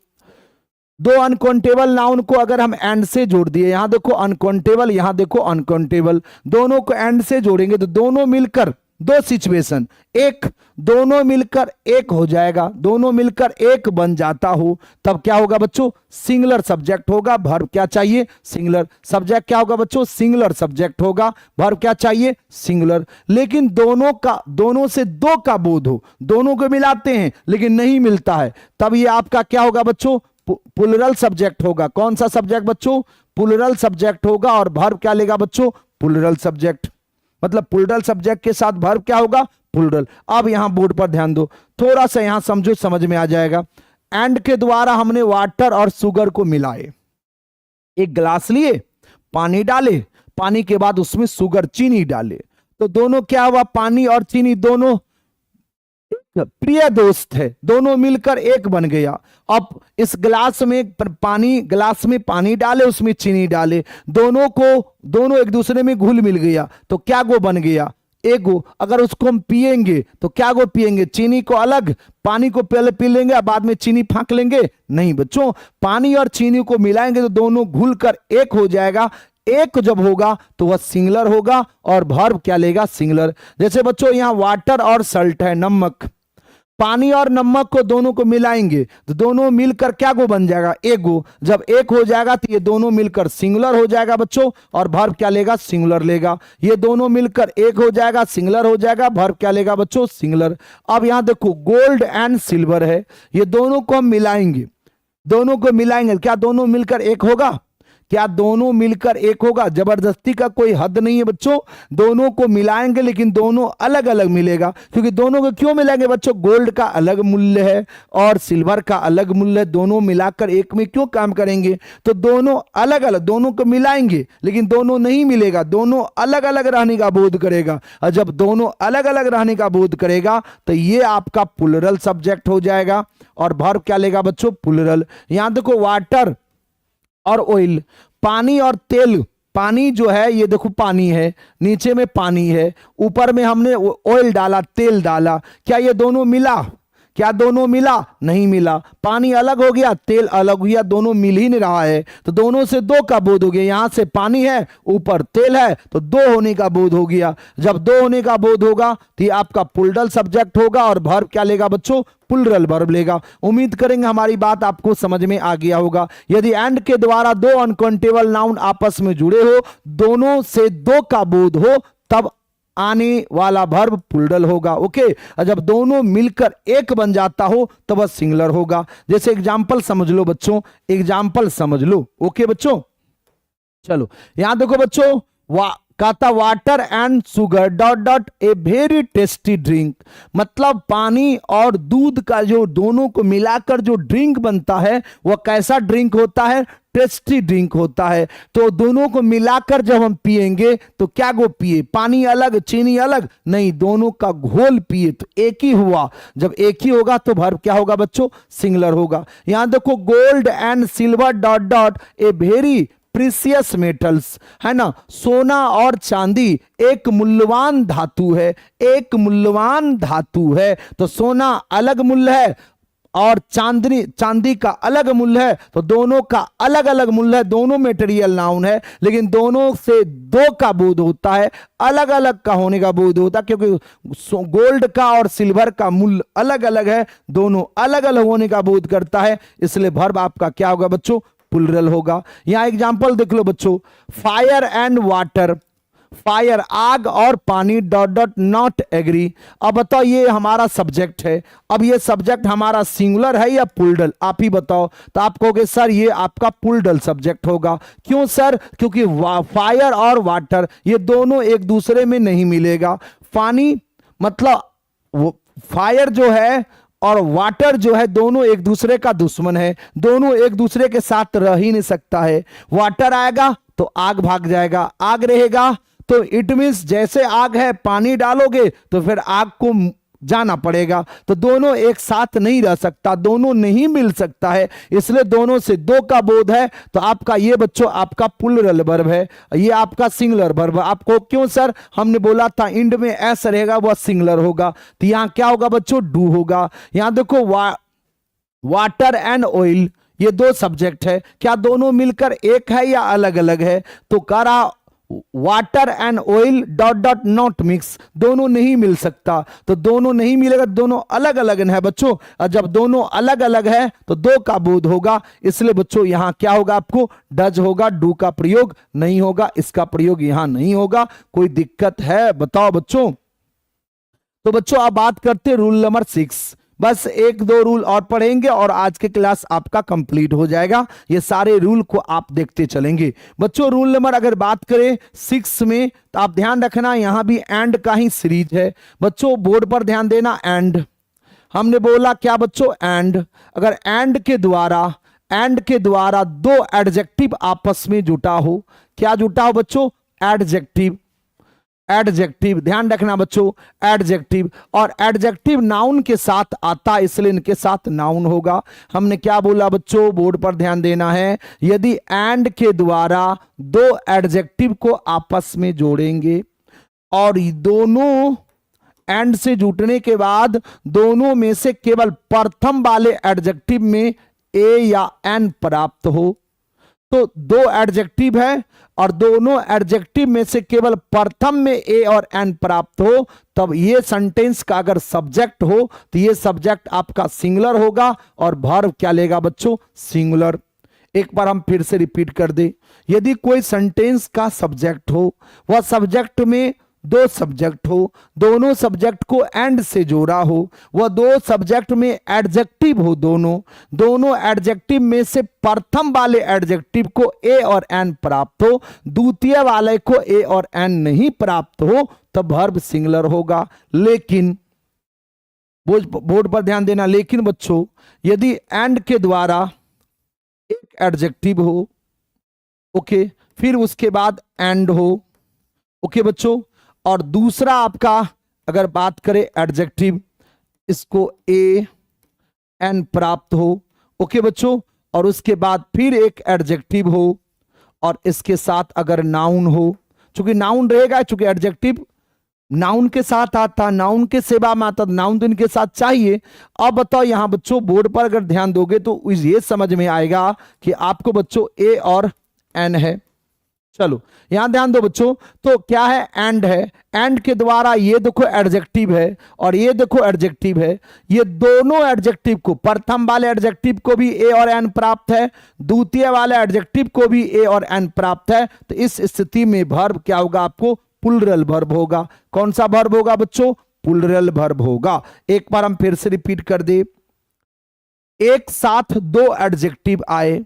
दो अनकाउंटेबल नाउन को अगर हम एंड से जोड़ दिए, यहां देखो अनकाउंटेबल, यहां देखो अनकाउंटेबल, दोनों को एंड से जोड़ेंगे तो दोनों मिलकर, दो सिचुएशन, एक, दोनों मिलकर एक हो जाएगा, दोनों मिलकर एक बन जाता हो, तब क्या होगा बच्चों, सिंगुलर सब्जेक्ट होगा। वर्ब क्या चाहिए, सिंगुलर। सब्जेक्ट क्या होगा बच्चों, सिंगुलर सब्जेक्ट होगा। वर्ब क्या चाहिए, सिंगुलर। लेकिन दोनों से दो का बोध हो, दोनों को मिलाते हैं लेकिन नहीं मिलता है, तब ये आपका क्या होगा बच्चों, प्लुरल सब्जेक्ट होगा। कौन सा सब्जेक्ट बच्चों, प्लुरल सब्जेक्ट होगा। और वर्ब क्या लेगा बच्चों, प्लुरल सब्जेक्ट। मतलब प्लुरल सब्जेक्ट के साथ वर्ब क्या होगा, प्लुरल। अब यहां बोर्ड पर ध्यान दो, थोड़ा सा यहां समझो, समझ में आ जाएगा। एंड के द्वारा हमने वाटर और शुगर को मिलाए, एक गिलास लिए, पानी डाले, पानी के बाद उसमें शुगर, चीनी डाले, तो दोनों क्या हुआ, पानी और चीनी दोनों प्रिय दोस्त है, दोनों मिलकर एक बन गया। अब इस गिलास में पानी डाले, उसमें चीनी डाले, दोनों एक दूसरे में घुल मिल गया, तो क्या गो बन गया, एगो। अगर उसको हम पिएंगे तो क्या गो पिएंगे, चीनी को अलग, पानी को पहले पी लेंगे बाद में चीनी फाँक लेंगे, नहीं बच्चों, पानी और चीनी को मिलाएंगे तो दोनों घुलकर एक हो जाएगा। एक जब होगा तो वह सिंगुलर होगा और वर्ब क्या लेगा, सिंगुलर। जैसे बच्चों यहां वाटर और सल्ट है, नमक, पानी और नमक को दोनों को मिलाएंगे तो दोनों मिलकर क्या गो बन जाएगा, एगो। जब एक हो जाएगा तो ये दोनों मिलकर सिंगुलर हो जाएगा बच्चों, और वर्ब क्या लेगा, सिंगुलर लेगा। ये दोनों मिलकर एक हो जाएगा, सिंगुलर हो जाएगा, वर्ब क्या लेगा बच्चों, सिंगुलर। अब यहां देखो गोल्ड एंड सिल्वर है, ये दोनों को हम मिलाएंगे, दोनों को मिलाएंगे, क्या दोनों मिलकर एक होगा, क्या दोनों मिलकर एक होगा? जबरदस्ती का कोई हद नहीं है बच्चों, दोनों को मिलाएंगे लेकिन दोनों अलग अलग मिलेगा। क्योंकि दोनों को क्यों मिलाएंगे बच्चों? गोल्ड का अलग मूल्य है और सिल्वर का अलग मूल्य है, दोनों मिलाकर एक में क्यों काम करेंगे? तो दोनों अलग अलग, दोनों को मिलाएंगे लेकिन दोनों नहीं मिलेगा, दोनों अलग अलग रहने का बोध करेगा। और जब दोनों अलग अलग रहने का बोध करेगा तो ये आपका प्लुरल सब्जेक्ट हो जाएगा। और वर्ब क्या लेगा बच्चों? प्लुरल। यहां देखो वाटर और ऑयल, पानी और तेल। पानी जो है ये देखो पानी है, नीचे में पानी है, ऊपर में हमने ऑयल डाला, तेल डाला, क्या ये दोनों मिला? क्या दोनों मिला? नहीं मिला। पानी अलग हो गया, तेल अलग हो गया, दोनों मिल ही नहीं रहा है, तो दोनों से दो का बोध हो गया। यहां से पानी है, ऊपर तेल है, तो दो होने का बोध हो गया। जब दो होने का बोध होगा तो ये आपका प्लुरल सब्जेक्ट होगा और वर्ब क्या लेगा बच्चों? प्लुरल वर्ब लेगा। उम्मीद करेंगे हमारी बात आपको समझ में आ गया होगा। यदि एंड के द्वारा दो अनकाउंटेबल नाउन आपस में जुड़े हो, दोनों से दो का बोध हो, तब आने वाला वर्ब प्लुरल होगा। ओके, और जब दोनों मिलकर एक बन जाता हो तो वह सिंगुलर होगा। जैसे एग्जांपल समझ लो बच्चों, एग्जांपल समझ लो। ओके बच्चों, चलो यहां देखो बच्चों, कहता water and sugar dot dot a very tasty drink. मतलब पानी और दूध का जो दोनों को मिलाकर जो ड्रिंक बनता है वह कैसा ड्रिंक होता है? टेस्टी ड्रिंक होता है। तो दोनों को मिलाकर जब हम पिएंगे तो क्या गो पिए? पानी अलग चीनी अलग नहीं, दोनों का घोल पिए तो एक ही हुआ। जब एक ही होगा तो वर्ब क्या होगा बच्चों? सिंगुलर होगा। यहां देखो gold and silver dot dot a very precious metals, है ना, सोना और चांदी एक मूल्यवान धातु है, एक मूल्यवान धातु है। तो सोना अलग मूल्य है और चांदी का अलग मूल्य है, तो दोनों का अलग अलग मूल्य है, दोनों मेटेरियल नाउन है, लेकिन दोनों से दो का बोध होता है, अलग अलग का होने का बोध होता है, क्योंकि गोल्ड का और सिल्वर का मूल्य अलग अलग है, दोनों अलग अलग होने का बोध करता है, इसलिए वर्ब आपका क्या होगा बच्चों? प्लुरल होगा। यहां एग्जांपल देख लो बच्चों, फायर एंड वाटर, फायर आग और पानी डॉट डॉट नॉट एग्री। अब बताओ ये हमारा सब्जेक्ट है, अब ये सब्जेक्ट हमारा सिंगुलर है या प्लुरल? आप ही बताओ। तो आप कहोगे सर ये आपका प्लुरल सब्जेक्ट होगा। क्यों सर? क्योंकि फायर और वाटर ये दोनों एक दूसरे में नहीं मिलेगा। पानी मतलब फायर जो है और वाटर जो है दोनों एक दूसरे का दुश्मन है, दोनों एक दूसरे के साथ रह ही नहीं सकता है। वाटर आएगा तो आग भाग जाएगा, आग रहेगा तो इट मींस जैसे आग है पानी डालोगे तो फिर आग को जाना पड़ेगा, तो दोनों एक साथ नहीं रह सकता, दोनों नहीं मिल सकता है, इसलिए दोनों से दो का बोध है। तो आपका ये बच्चों आपका प्लुरल वर्ब है, ये आपका सिंगुलर वर्ब। आपको क्यों सर? हमने बोला था इंड में एस रहेगा, वह सिंगुलर होगा, तो यहां क्या होगा बच्चों? डू होगा। यहां देखो वाटर एंड ऑयल ये दो सब्जेक्ट है, क्या दोनों मिलकर एक है या अलग अलग है? तो कह रहा water and oil dot dot not mix, दोनों नहीं मिल सकता, तो दोनों नहीं मिलेगा, दोनों अलग अलग है बच्चों। और जब दोनों अलग अलग है तो दो का बोध होगा, इसलिए बच्चों यहां क्या होगा? आपको डज होगा, डू का प्रयोग नहीं होगा, इसका प्रयोग यहां नहीं होगा। कोई दिक्कत है बताओ बच्चों? तो बच्चों आप बात करते रूल नंबर 6, बस एक दो रूल और पढ़ेंगे और आज की क्लास आपका कंप्लीट हो जाएगा। ये सारे रूल को आप देखते चलेंगे बच्चों। रूल नंबर अगर बात करें 6 में तो आप ध्यान रखना यहां भी एंड का ही सीरीज है बच्चों, बोर्ड पर ध्यान देना। एंड हमने बोला क्या बच्चों? एंड। अगर एंड के द्वारा दो एडजेक्टिव आपस में जुटा हो, क्या जुटा हो बच्चों? एडजेक्टिव। एडजेक्टिव ध्यान रखना बच्चों, एडजेक्टिव, और एडजेक्टिव नाउन के साथ आता, इसलिए इनके साथ नाउन होगा। हमने क्या बोला बच्चों? बोर्ड पर ध्यान देना है। यदि एंड के द्वारा दो एडजेक्टिव को आपस में जोड़ेंगे और दोनों एंड से जुटने के बाद दोनों में से केवल प्रथम वाले एडजेक्टिव में ए या एन प्राप्त हो, तो दो एडजेक्टिव है और दोनों एडजेक्टिव में से केवल प्रथम में ए और एन प्राप्त हो, तब ये सेंटेंस का अगर सब्जेक्ट हो तो ये सब्जेक्ट आपका सिंगुलर होगा और वर्ब क्या लेगा बच्चों? सिंगुलर। एक बार हम फिर से रिपीट कर दे, यदि कोई सेंटेंस का सब्जेक्ट हो, वह सब्जेक्ट में दो सब्जेक्ट हो, दोनों सब्जेक्ट को एंड से जोड़ा हो, वह दो सब्जेक्ट में एडजेक्टिव हो, दोनों एडजेक्टिव में से प्रथम वाले एडजेक्टिव को ए और एन प्राप्त हो, द्वितीय वाले को ए और एन नहीं प्राप्त हो, तो वर्ब सिंगुलर होगा। लेकिन बोर्ड पर ध्यान देना, लेकिन बच्चों यदि एंड के द्वारा एक एडजेक्टिव हो, ओके, फिर उसके बाद एंड हो, ओके बच्चों, और दूसरा आपका अगर बात करें एडजेक्टिव, इसको ए एन प्राप्त हो, ओके बच्चों, और उसके बाद फिर एक एडजेक्टिव हो और इसके साथ अगर नाउन हो, चूंकि नाउन रहेगा, चूंकि एडजेक्टिव नाउन के साथ आता, नाउन के सेवा में आता, नाउन तो इनके साथ चाहिए। अब बताओ यहां बच्चों बोर्ड पर अगर ध्यान दोगे तो ये समझ में आएगा कि आपको बच्चों ए और एन है। चलो यहां ध्यान दो बच्चों, तो क्या है, एंड है, एंड के द्वारा ये देखो एडजेक्टिव है और ये देखो एडजेक्टिव है, ये दोनों एडजेक्टिव को, प्रथम वाले एडजेक्टिव को भी ए और एन प्राप्त है, द्वितीय वाले एडजेक्टिव को भी ए और एन प्राप्त है। तो इस स्थिति में वर्ब क्या होगा, आपको प्लूरल वर्ब होगा। कौन सा वर्ब होगा बच्चों, प्लूरल वर्ब होगा। एक बार हम फिर से रिपीट कर दे, एक साथ दो एडजेक्टिव आए,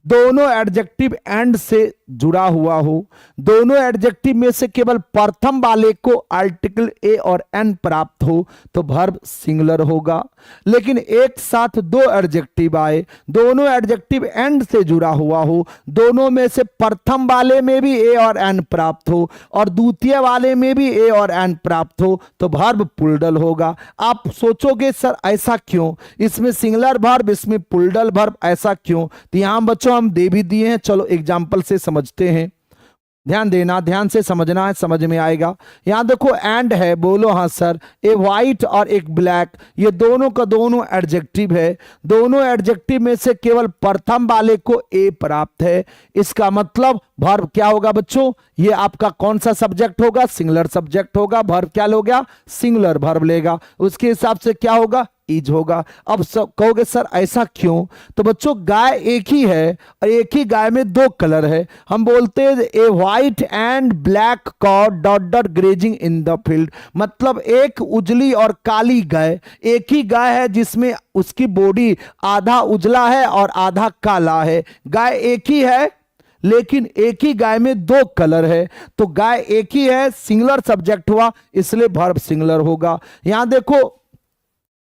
दोनों एडजेक्टिव एंड से जुड़ा हुआ हो, दोनों एडजेक्टिव में से केवल प्रथम वाले को आर्टिकल ए और एन प्राप्त हो, तो वर्ब सिंगुलर होगा। लेकिन एक साथ दो एडजेक्टिव आए, दोनों एडजेक्टिव एंड से जुड़ा हुआ हो, दोनों में से प्रथम वाले में भी ए और एन प्राप्त हो और द्वितीय वाले में भी ए और एन प्राप्त हो, तो वर्ब प्लूरल होगा। आप सोचोगे सर ऐसा क्यों, इसमें सिंगुलर वर्ब, इसमें प्लूरल वर्ब, ऐसा क्यों? तो यहां बच्चों हम दे भी दिए हैं, चलो एग्जाम्पल से समझते हैं। ध्यान देना, ध्यान से समझना है, समझ में आएगा। यहां देखो एंड है, बोलो हाँ सर। ए व्हाइट और एक ब्लैक, ये दोनों का दोनों एडजेक्टिव है, दोनों एडजेक्टिव में से केवल प्रथम वाले को ए प्राप्त है। इसका मतलब वर्ब क्या होगा बच्चों, ये आपका कौन सा सब्जेक्ट होगा, सिंगुलर सब्जेक्ट होगा। वर्ब क्या हो गया, सिंगुलर वर्ब लेगा, उसके हिसाब से क्या होगा, इज होगा। अब सब कहोगे सर ऐसा क्यों, तो बच्चों गाय एक ही है और एक ही गाय में दो कलर है। हम बोलते हैं ए व्हाइट एंड ब्लैक कॉ dot dot grazing in the field, मतलब एक उजली और काली गाय, एक ही गाय है जिसमें उसकी बॉडी आधा उजला है और आधा काला है। गाय एक ही है लेकिन एक ही गाय में दो कलर है, तो गाय एक ही है, सिंगुलर सब्जेक्ट हुआ, इसलिए वर्ब सिंगुलर होगा। यहां देखो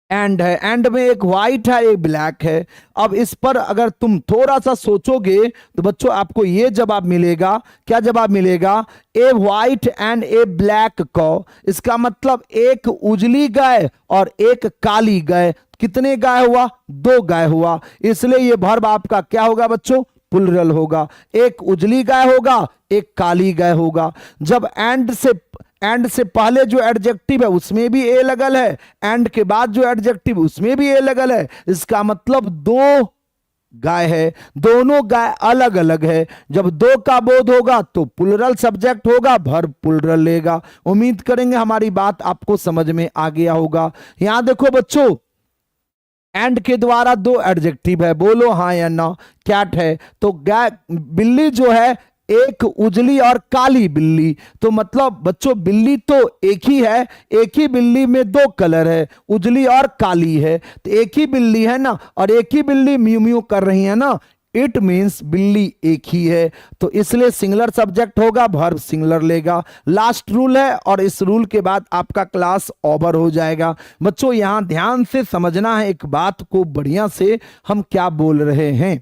एंड है, एंड में एक व्हाइट है एक ब्लैक है। अब इस पर अगर तुम थोड़ा सा सोचोगे तो बच्चों आपको ये जवाब मिलेगा, क्या जवाब मिलेगा, a white and A black कॉ। इसका मतलब एक उजली गाय और एक काली गाय, कितने गाय हुआ, दो गाय हुआ, इसलिए ये वर्ब आपका क्या होगा बच्चों, प्लूरल होगा। एक उजली गाय होगा, एक काली गाय होगा। जब एंड से पहले जो एडजेक्टिव है उसमें भी ए लगल है, एंड के बाद जो एडजेक्टिव उसमें भी ए लगल है, इसका मतलब दो गाय है, दोनों गाय अलग अलग है। जब दो का बोध होगा तो प्लूरल सब्जेक्ट होगा, वर्ब प्लूरल लेगा। उम्मीद करेंगे हमारी बात आपको समझ में आ गया होगा। यहां देखो बच्चों एंड के द्वारा दो एडजेक्टिव है, बोलो हाँ या ना। कैट है तो गाय, बिल्ली जो है एक उजली और काली बिल्ली, तो मतलब बच्चों बिल्ली तो एक ही है, एक ही बिल्ली में दो कलर है, उजली और काली है, तो एक ही बिल्ली है ना, और एक ही बिल्ली म्यू म्यू कर रही है ना, इट मीन्स बिल्ली एक ही है, तो इसलिए सिंगुलर सब्जेक्ट होगा, वर्ब सिंगुलर लेगा। लास्ट रूल है और इस रूल के बाद आपका क्लास ओवर हो जाएगा। बच्चों यहां ध्यान से समझना है एक बात को बढ़िया से, हम क्या बोल रहे हैं।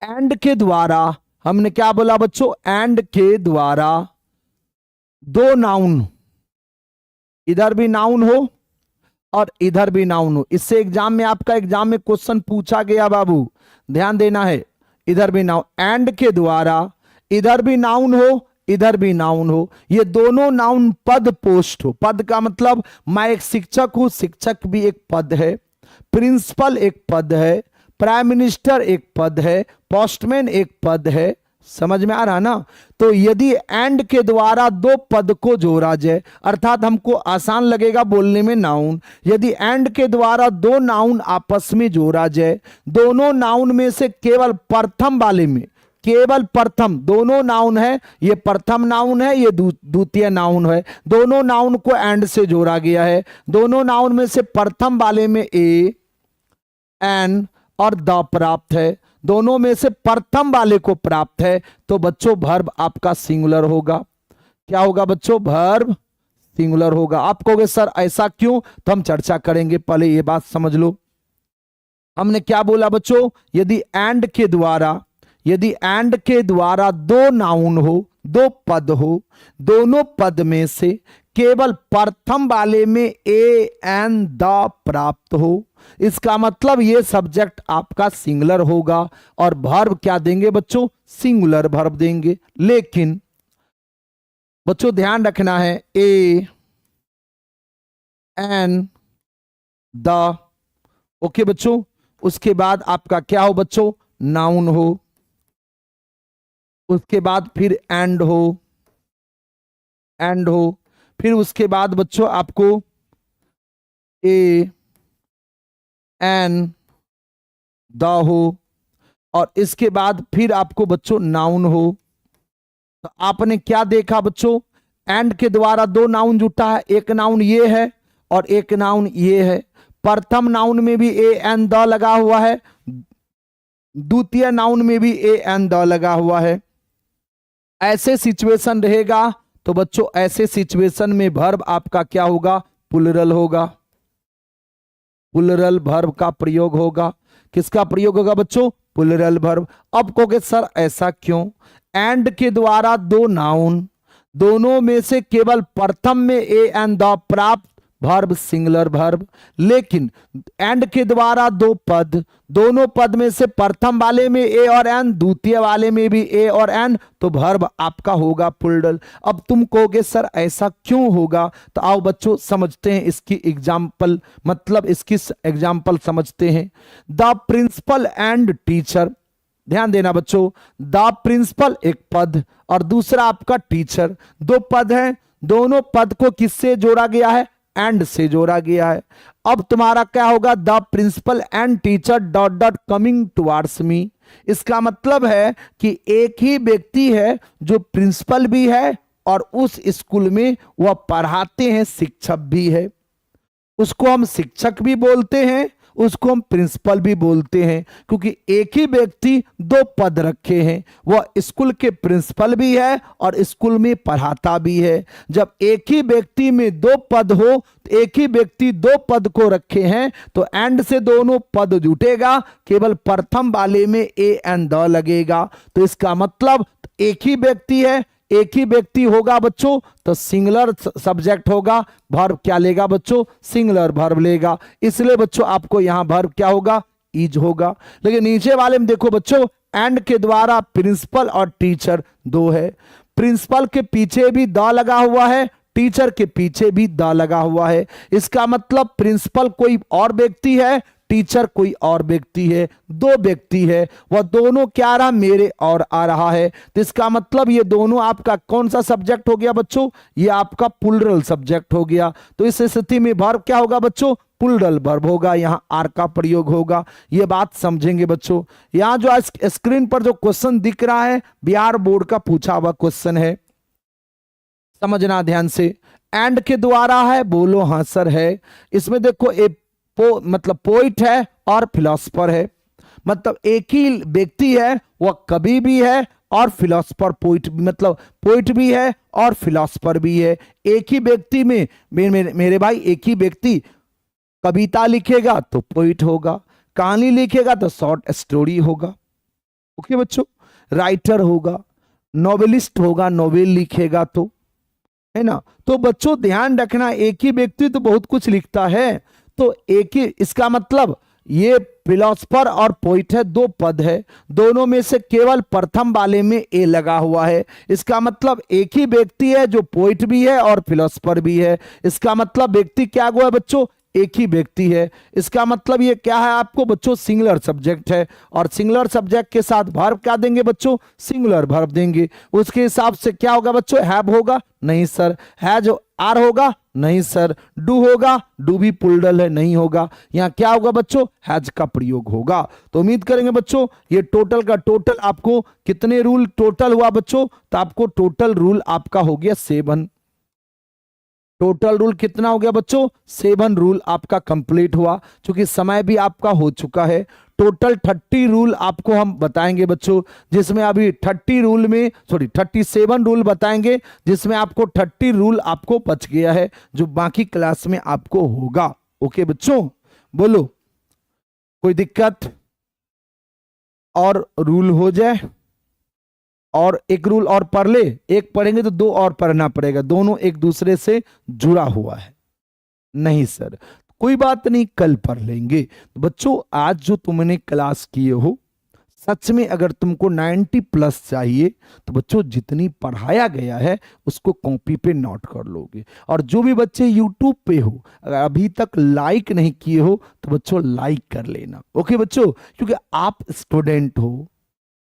एंड के द्वारा हमने क्या बोला बच्चों, एंड के द्वारा दो नाउन, इधर भी नाउन हो और इधर भी नाउन हो, इससे एग्जाम में आपका एग्जाम में क्वेश्चन पूछा गया बाबू, ध्यान देना है। इधर भी नाउन, एंड के द्वारा इधर भी नाउन हो इधर भी नाउन हो, ये दोनों नाउन पद पोस्ट हो। पद का मतलब मैं एक शिक्षक हूं, शिक्षक भी एक पद है, प्रिंसिपल एक पद है, प्राइम मिनिस्टर एक पद है, पोस्टमैन एक पद है। समझ में आ रहा ना। तो यदि एंड के द्वारा दो पद को जोड़ा जाए, अर्थात हमको आसान लगेगा बोलने में नाउन, यदि एंड के द्वारा दो नाउन आपस में जोड़ा जाए, दोनों नाउन में से केवल प्रथम वाले में, केवल प्रथम, दोनों नाउन है, ये प्रथम नाउन है, ये द्वितीय नाउन है, दोनों नाउन को एंड से जोड़ा गया है। दोनों नाउन में से प्रथम वाले में ए, एन और द प्राप्त है, दोनों में से प्रथम वाले को प्राप्त है, तो बच्चों वर्ब आपका सिंगुलर होगा। क्या होगा बच्चों? वर्ब सिंगुलर होगा। आप कहोगे सर ऐसा क्यों? तो हम चर्चा करेंगे, पहले ये बात समझ लो। हमने क्या बोला बच्चों? यदि एंड के द्वारा दो नाउन हो, दो पद हो, दोनों पद में से केवल प्रथम वाले में ए एन द प्राप्त हो, इसका मतलब ये सब्जेक्ट आपका सिंगुलर होगा और वर्ब क्या देंगे बच्चों? सिंगुलर वर्ब देंगे। लेकिन बच्चों ध्यान रखना है, ए एन द, ओके बच्चों, उसके बाद आपका क्या हो बच्चों? नाउन हो, उसके बाद फिर एंड हो, फिर उसके बाद बच्चों आपको ए एन द हो, और इसके बाद फिर आपको बच्चों नाउन हो। तो आपने क्या देखा बच्चों? एंड के द्वारा दो नाउन जुटा है, एक नाउन ये है और एक नाउन ये है। प्रथम नाउन में भी ए एन द लगा हुआ है, द्वितीय नाउन में भी ए एन द लगा हुआ है। ऐसे सिचुएशन रहेगा तो बच्चों ऐसे सिचुएशन में वर्ब आपका क्या होगा? प्लुरल होगा। प्लुरल वर्ब का प्रयोग होगा। किसका प्रयोग होगा बच्चों? Plural verb. अब कहोगे सर ऐसा क्यों? एंड के द्वारा दो नाउन, दोनों में से केवल प्रथम में ए एन द प्राप्त, वर्ब सिंगुलर वर्ब। लेकिन एंड के द्वारा दो पद, दोनों पद में से प्रथम वाले में ए और एन, द्वितीय वाले में भी ए और एन, तो वर्ब आपका होगा प्लुरल। अब तुम कहोगे सर ऐसा क्यों होगा? तो आओ बच्चों समझते हैं इसकी एग्जाम्पल, मतलब इसकी एग्जाम्पल समझते हैं। द प्रिंसिपल एंड टीचर, ध्यान देना बच्चों, द प्रिंसिपल एक पद और दूसरा आपका टीचर, दो पद हैं, दोनों पद को किससे जोड़ा गया है? एंड से जोड़ा गया है। अब तुम्हारा क्या होगा? The principal and teacher dot dot coming towards me. इसका मतलब है कि एक ही व्यक्ति है जो प्रिंसिपल भी है और उस स्कूल में वह पढ़ाते हैं, शिक्षक भी है। उसको हम शिक्षक भी बोलते हैं, उसको हम प्रिंसिपल भी बोलते हैं, क्योंकि एक ही व्यक्ति दो पद रखे हैं, वह स्कूल के प्रिंसिपल भी है और स्कूल में पढ़ाता भी है। जब एक ही व्यक्ति में दो पद हो, तो एक ही व्यक्ति दो पद को रखे हैं, तो एंड से दोनों पद जुटेगा, केवल प्रथम वाले में ए एन द लगेगा। तो इसका मतलब एक ही व्यक्ति है, एक ही व्यक्ति होगा बच्चों, तो सिंगुलर सब्जेक्ट होगा, वर्ब क्या लेगा बच्चों? सिंगुलर वर्ब लेगा। इसलिए बच्चों आपको यहां वर्ब क्या होगा? इज होगा। लेकिन नीचे वाले में देखो बच्चों, एंड के द्वारा प्रिंसिपल और टीचर दो है, प्रिंसिपल के पीछे भी द लगा हुआ है, टीचर के पीछे भी द लगा हुआ है। इसका मतलब प्रिंसिपल कोई और व्यक्ति है, टीचर कोई और व्यक्ति है, दो व्यक्ति है, वह दोनों क्या रहा? मेरे और आ रहा है। तो इसका मतलब ये दोनों आपका कौन सा सब्जेक्ट हो गया बच्चों? ये आपका प्लुरल सब्जेक्ट हो गया। तो इस स्थिति में वर्ब क्या होगा बच्चों? प्लुरल वर्ब होगा, यहां आर का प्रयोग होगा। ये बात समझेंगे बच्चों। यहां जो स्क्रीन पर जो क्वेश्चन दिख रहा है, बिहार बोर्ड का पूछा हुआ क्वेश्चन है, समझना ध्यान से। एंड के द्वारा है, बोलो हाँ सर है। इसमें देखो मतलब पोइट है और फिलोसफर है, मतलब एक ही व्यक्ति है, वह कवि भी है और फिलोसफर, पोइट मतलब पोइट भी है और फिलोसफर भी है। एक ही व्यक्ति में मेरे भाई, एक ही व्यक्ति कविता लिखेगा तो पोइट होगा, कहानी लिखेगा तो शॉर्ट स्टोरी होगा, ओके बच्चों, राइटर होगा, नॉवेलिस्ट होगा, नॉवेल लिखेगा, तो है ना। तो बच्चों ध्यान रखना, एक ही व्यक्ति तो बहुत कुछ लिखता है, तो एक ही, इसका मतलब ये फिलोसफर और पोइट है, दो पद है, दोनों में से केवल प्रथम वाले में ए लगा हुआ है। इसका मतलब एक ही व्यक्ति है जो पोइट भी है और फिलोसफर भी है। इसका मतलब व्यक्ति क्या हुआ है बच्चों? एक ही व्यक्ति है। इसका मतलब ये क्या है आपको बच्चों? सिंगुलर सब्जेक्ट है, और सिंगुलर सब्जेक्ट के साथ वर्ब क्या देंगे बच्चों? सिंगुलर वर्ब देंगे। उसके हिसाब से क्या होगा बच्चों? हैव होगा? नहीं सर, है जो आर होगा नहीं सर। डू होगा, डू भी पुल्डल है, नहीं होगा। यहाँ क्या होगा बच्चों, हैज का प्रयोग होगा। तो उम्मीद करेंगे बच्चों ये टोटल का टोटल आपको कितने रूल टोटल हुआ बच्चों, तो आपको टोटल रूल आपका हो गया 7। टोटल रूल कितना हो गया बच्चों, 7 रूल आपका कंप्लीट हुआ। क्योंकि समय भी आपका हो चुका है। टोटल 30 रूल आपको हम बताएंगे बच्चों, जिसमें अभी 37 रूल बताएंगे, जिसमें आपको 30 रूल आपको बच गया है, जो बाकी क्लास में आपको होगा। ओके बच्चों, बोलो कोई दिक्कत? और रूल हो जाए, और एक रूल और पढ़ ले, एक पढ़ेंगे तो 2 और पढ़ना पड़ेगा, दोनों एक दूसरे से जुड़ा हुआ है। नहीं सर, कोई बात नहीं, कल पढ़ लेंगे। बच्चों आज जो तुमने क्लास किए हो, सच में अगर तुमको 90+ चाहिए तो बच्चों जितनी पढ़ाया गया है उसको कॉपी पे नोट कर लोगे। और जो भी बच्चे यूट्यूब पे हो, अगर अभी तक लाइक नहीं किए हो तो बच्चों लाइक कर लेना। ओके बच्चों, क्योंकि आप स्टूडेंट हो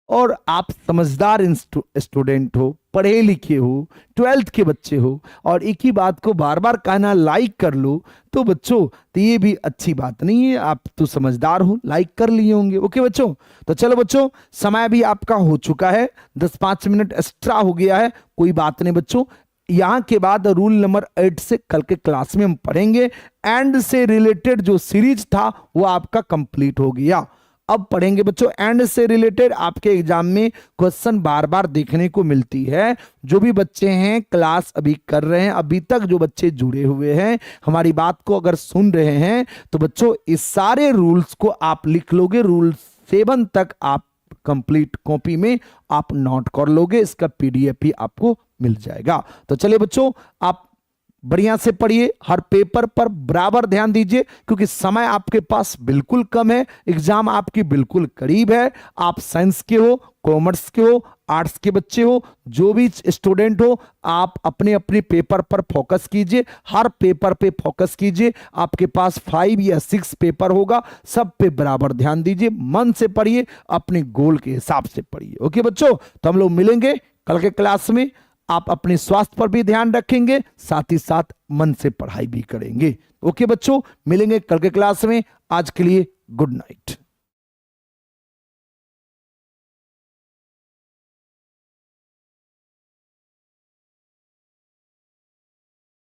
और आप समझदार स्टूडेंट हो, पढ़े लिखे हो, 12th के बच्चे हो, और एक ही बात को बार बार कहना लाइक कर लो, तो बच्चों तो ये भी अच्छी बात नहीं है। आप तो समझदार हो, लाइक कर लिए होंगे। ओके बच्चों, तो चलो बच्चों समय भी आपका हो चुका है, 10-5 मिनट एक्स्ट्रा हो गया है, कोई बात नहीं बच्चों। यहां के बाद रूल नंबर 8 से कल के क्लास में हम पढ़ेंगे। एंड से रिलेटेड जो सीरीज था वो आपका कंप्लीट हो गया। अब पढ़ेंगे बच्चों एंड से रिलेटेड। आपके एग्जाम में क्वेश्चन बार बार देखने को मिलती है। जो भी बच्चे हैं क्लास अभी कर रहे हैं, अभी तक जो बच्चे जुड़े हुए हैं, हमारी बात को अगर सुन रहे हैं, तो बच्चों इस सारे रूल्स को आप लिख लोगे। रूल 7 तक आप कंप्लीट कॉपी में आप नोट कर लोगे, इसका पीडीएफ भी आपको मिल जाएगा। तो चलिए बच्चों आप बढ़िया से पढ़िए, हर पेपर पर बराबर ध्यान दीजिए, क्योंकि समय आपके पास बिल्कुल कम है, एग्जाम आपकी बिल्कुल करीब है। आप साइंस के हो, कॉमर्स के हो, आर्ट्स के बच्चे हो, जो भी स्टूडेंट हो, आप अपने अपने पेपर पर फोकस कीजिए, हर पेपर पे फोकस कीजिए। आपके पास 5 या 6 पेपर होगा, सब पे बराबर ध्यान दीजिए, मन से पढ़िए, अपने गोल के हिसाब से पढ़िए। ओके बच्चों, तो हम लोग मिलेंगे कल के क्लास में। आप अपने स्वास्थ्य पर भी ध्यान रखेंगे, साथ ही साथ मन से पढ़ाई भी करेंगे। ओके बच्चों, मिलेंगे कल के क्लास में। आज के लिए गुड नाइट।